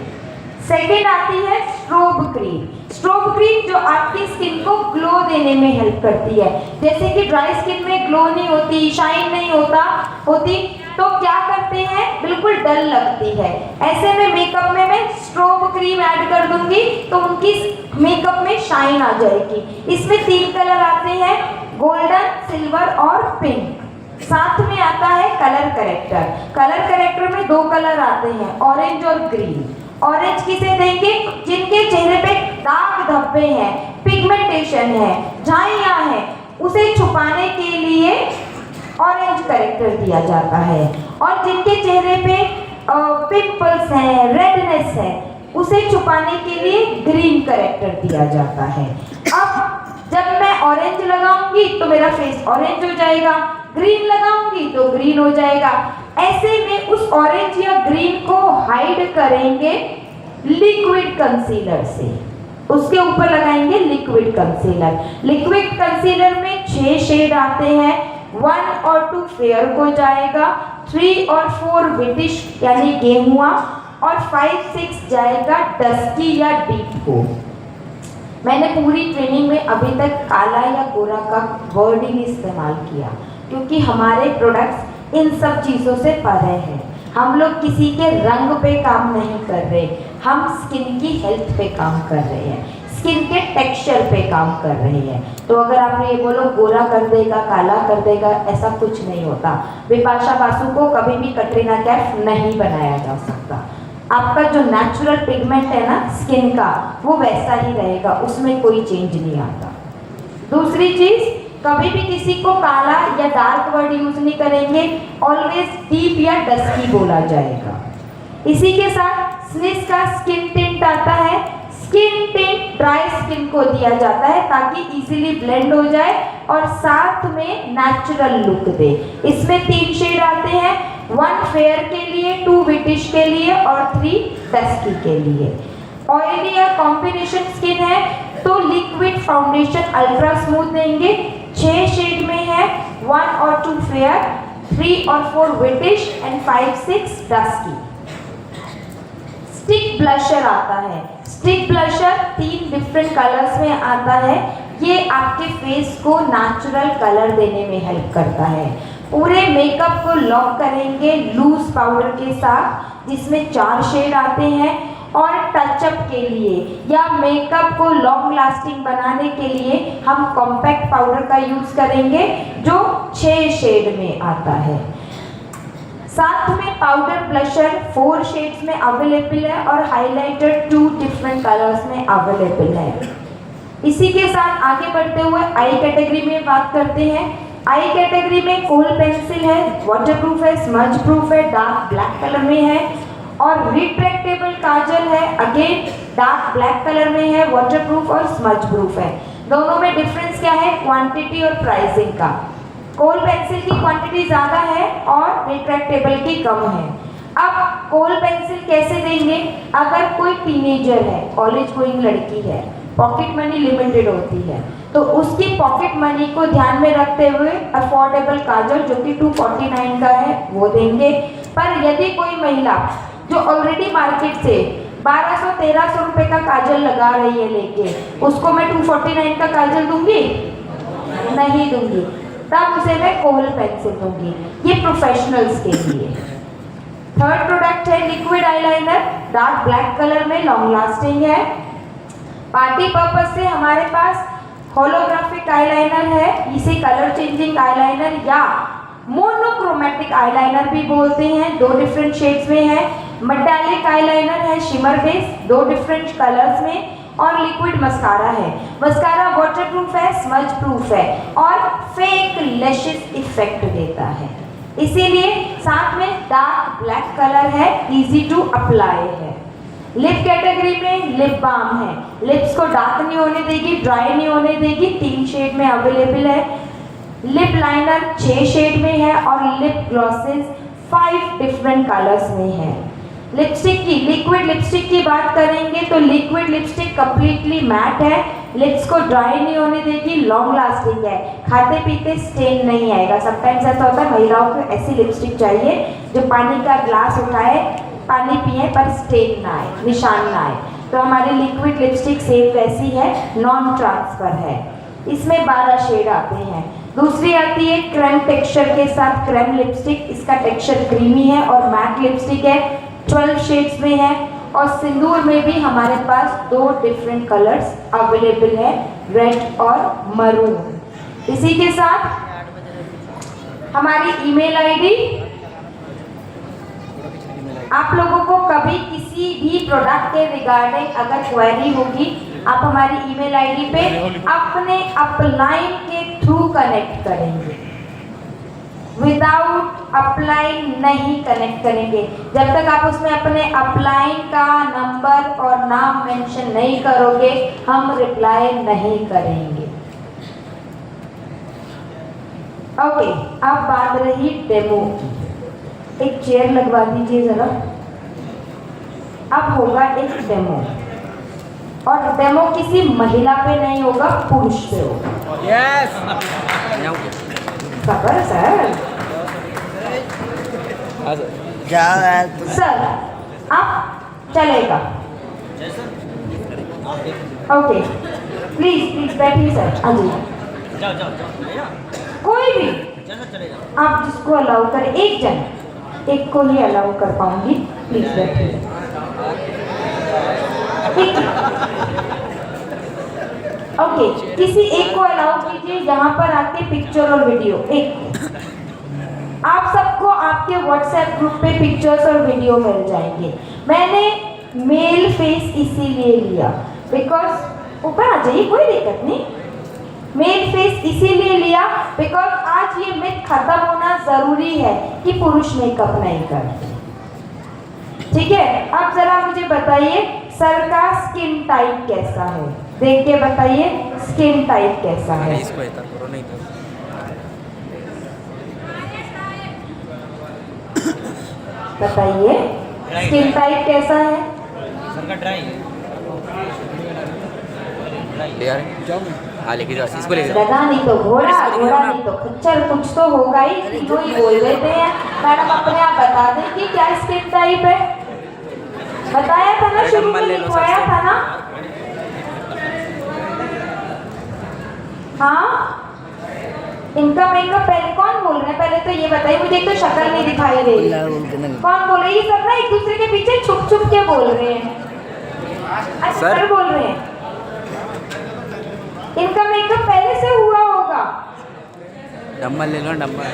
सेकेंड आती है स्ट्रोब क्रीम। स्ट्रोब क्रीम जो आपकी स्किन को ग्लो देने में हेल्प करती है। जैसे कि ड्राई स्किन में ग्लो नहीं होती, शाइन नहीं होती, तो क्या करते हैं, बिल्कुल डल लगती है। ऐसे में मेकअप में मैं स्ट्रोब क्रीम ऐड कर दूंगी तो उनकी मेकअप में शाइन आ जाएगी। इसमें 3 कलर आते हैं, गोल्डन, सिल्वर और पिंक। साथ में आता है कलर करेक्टर। कलर करेक्टर में 2 कलर आते हैं, ऑरेंज और ग्रीन। ऑरेंज किसे देंगे? जिनके चेहरे पे दाग धब्बे हैं, पिगमेंटेशन है, झाइयाँ हैं, उसे छुपाने के लिए ऑरेंज करेक्टर दिया जाता है। और जिनके चेहरे पे पिंपल्स हैं, रेडनेस है, उसे छुपाने के लिए ग्रीन करेक्टर दिया जाता है। अब जब मैं ऑरेंज लगाऊंगी तो मेरा फेस ऑरेंज हो जाएगा, ग्रीन लगाऊंगी तो ग्रीन हो जाएगा। ऐसे में उस ऑरेंज या ग्रीन को हाइड करेंगे लिक्विड कंसीलर से। उसके ऊपर लगाएंगे लिक्विड कंसीलर। लिक्विड कंसीलर में 6 शेड आते हैं। 1 और 2 फेयर को जाएगा, 3 और 4 विटिश यानी गेहुआ, और 5, 6 जाएगा डस्की या डीप को। मैंने पूरी ट्रेनिंग में अभी तक काला या गोरा का वर्ड ही नहीं इस्तेमाल किया, क्योंकि हमारे प्रोडक्ट्स इन सब चीज़ों से परे हैं। हम लोग किसी के रंग पे काम नहीं कर रहे, हम स्किन की हेल्थ पे काम कर रहे हैं। स्किन के टेक्सचर पे काम कर रही है। तो अगर आप ये बोलो गोरा कर देगा, काला कर देगा, ऐसा कुछ नहीं होता। बिपाशा बासु को कभी भी कटरीना कैफ नहीं बनाया जा सकता। आपका जो नेचुरल पिगमेंट है ना स्किन का, वो वैसा ही रहेगा, उसमें कोई चेंज नहीं आता। दूसरी चीज, कभी भी किसी को काला या डार्क वर्ड यूज नहीं करेंगे, ऑलवेज डीप या डस्की बोला जाएगा। इसी के साथ स्निस का स्किन टिंट आता है। स्किन टिंट ड्राई स्किन को दिया जाता है ताकि इजीली ब्लेंड हो जाए और साथ में नेचुरल लुक दे। इसमें 3 शेड आते हैं, 1 फेयर के लिए, 2 विटिश के लिए और 3 डस्की के लिए। ऑयली या कॉम्बिनेशन स्किन है तो लिक्विड फाउंडेशन अल्ट्रा स्मूथ देंगे। 6 शेड में है, 1 और 2 फेयर, 3 और 4 whitish and 5-6 dusky. Stick blusher आता है। स्टिक ब्लशर 3 डिफरेंट कलर्स में आता है। ये आपके फेस को नेचुरल कलर देने में हेल्प करता है। पूरे मेकअप को लॉक करेंगे लूज पाउडर के साथ, जिसमें 4 शेड आते हैं। और टचअप के लिए या मेकअप को लॉन्ग लास्टिंग बनाने के लिए हम कॉम्पैक्ट पाउडर का यूज करेंगे जो 6 शेड में आता है। साथ में पाउडर ब्लशर 4 शेड्स में अवेलेबल है और हाइलाइटर 2 डिफरेंट कलर्स में अवेलेबल है। इसी के साथ आगे बढ़ते हुए आई कैटेगरी में बात करते हैं। आई कैटेगरी में कोल पेंसिल है, वाटरप्रूफ है, स्मज प्रूफ है, डार्क ब्लैक कलर में है। और रिट्रैक्टेबल काजल है, अगेन डार्क ब्लैक कलर में है, वाटरप्रूफ और स्मज प्रूफ है। दोनों में डिफरेंस क्या है? क्वांटिटी और प्राइसिंग का। कोल पेंसिल की क्वांटिटी ज़्यादा है और रिट्रैक्टेबल की कम है। अब कोल पेंसिल कैसे देंगे? अगर कोई टीनेजर है, कॉलेज गोइंग लड़की है, पॉकेट मनी लिमिटेड होती है, तो उसकी पॉकेट मनी को ध्यान में रखते हुए अफोर्डेबल काजल जो कि 249 का है वो देंगे। पर यदि कोई महिला जो ऑलरेडी मार्केट से 1200-1300 रुपये का काजल लगा रही है लेके, उसको मैं 249 का काजल दूंगी? नहीं दूंगी। तब उसे मैं कोल पेंसिल दूंगी। ये प्रोफेशनल्स के लिए। थर्ड प्रोडक्ट है liquid eyeliner, dark black colour में, लॉन्ग लास्टिंग है। पार्टी पर्पस से हमारे पास होलोग्राफिक आईलाइनर है, इसे कलर चेंजिंग आईलाइनर या मोनोक्रोमेटिक आईलाइनर भी बोलते हैं। 2 डिफरेंट शेड्स में है। मेटालिक आईलाइनर है, शिमर बेस, 2 डिफरेंट कलर्स में। और लिक्विड मस्कारा है। मस्कारा वाटरप्रूफ है, स्मज प्रूफ है और फेक लैशेस इफेक्ट देता है। इसीलिए साथ में डार्क ब्लैक कलर है, इजी टू अप्लाई है। लिप कैटेगरी में लिप बाम है। लिप्स को डार्क नहीं होने देगी, ड्राई नहीं होने देगी, 3 शेड में अवेलेबल है। लिप लाइनर 6 शेड में है और लिप ग्लॉसेस 5 डिफरेंट कलर्स में है। लिपस्टिक की, लिक्विड लिपस्टिक की बात करेंगे तो लिक्विड लिपस्टिक कंप्लीटली मैट है, लिप्स को ड्राई नहीं होने देगी, लॉन्ग लास्टिंग है, खाते पीते स्टेन नहीं आएगा। समटाइम्स ऐसा होता है महिलाओं को ऐसी लिपस्टिक चाहिए जो पानी का ग्लास उठाए, पानी पिए पर स्टेन ना आए, निशान ना आए। तो हमारी लिक्विड लिपस्टिक सेम वैसी है, नॉन ट्रांसफर है। इसमें 12 शेड आते हैं। दूसरी आती है क्रीम टेक्सचर के साथ क्रीम लिपस्टिक। इसका टेक्सचर क्रीमी है और मैट लिपस्टिक है, 12 शेड्स में है। और सिंदूर में भी हमारे पास 2 डिफरेंट कलर्स अवेलेबल है, रेड और मरून। इसी के साथ हमारी ईमेल आईडी, आप लोगों को कभी किसी भी प्रोडक्ट के रिगार्डिंग अगर क्वेरी होगी, आप हमारी ईमेल आईडी पे अपने अपलाइन के थ्रू कनेक्ट करेंगे। विदाउट अपलाइन नहीं कनेक्ट करेंगे। जब तक आप उसमें अपने अपलाइन का नंबर और नाम मेंशन नहीं करोगे, हम रिप्लाई नहीं करेंगे। ओके, अब बात रही डेमो की। एक चेयर लगवा दीजिए जरा। अब होगा एक डेमो, और डेमो किसी महिला पे नहीं होगा, पुरुष पे होगा। यस खबर सर। सर आप चलेगा। ओके, प्लीज बैठिए सर। हाँ जी, कोई भी आप जिसको अलाउ करें, एक जन, एक को ही अलाउ कर पाऊंगी। प्लीज बैठिए। ओके, किसी एक को अलाउ कीजिए यहाँ पर आके पिक्चर और वीडियो। एक आप सबको आपके व्हाट्सएप ग्रुप पे पिक्चर्स और वीडियो मिल जाएंगे। मैंने मेल फेस इसीलिए लिया बिकॉज ऊपर आ जाइए, कोई दिक्कत नहीं। मेल फेस इसीलिए लिया बिकॉज आज ये मिथ खत्म होना जरूरी है कि पुरुष मेकअप नहीं करते। ठीक है, अब जरा मुझे बताइए सर का स्किन टाइप कैसा है, देख के बताइए स्किन टाइप कैसा है। इसको ऐसा करो नहीं तो बताइए स्किन टाइप कैसा है। सर का ड्राई यार हाँ लेके जाओ, इसको लेके जाओ। गधा नहीं तो घोड़ा, घोड़ा नहीं तो खच्चर, कुछ तो होगा ही, तीनों ही बोल देते हैं। मैडम अपने आप बता दें कि क्या स्किन टाइप है। बताया था ना, शुरू में लिखवाया था ना। हाँ, इनका मेकअप पहले कौन बोल रहे हैं, पहले तो ये बताइए मुझे। एक तो शक्ल नहीं दिखाई दे रही, कौन बोल रहे हैं? ये सब ना एक दूसरे के पीछे छुप छुप के बोल रहे हैं। अच्छा सर बोल रहे हैं, इनका मेकअप पहले से हुआ होगा। डम्बल ले लो, डम्बल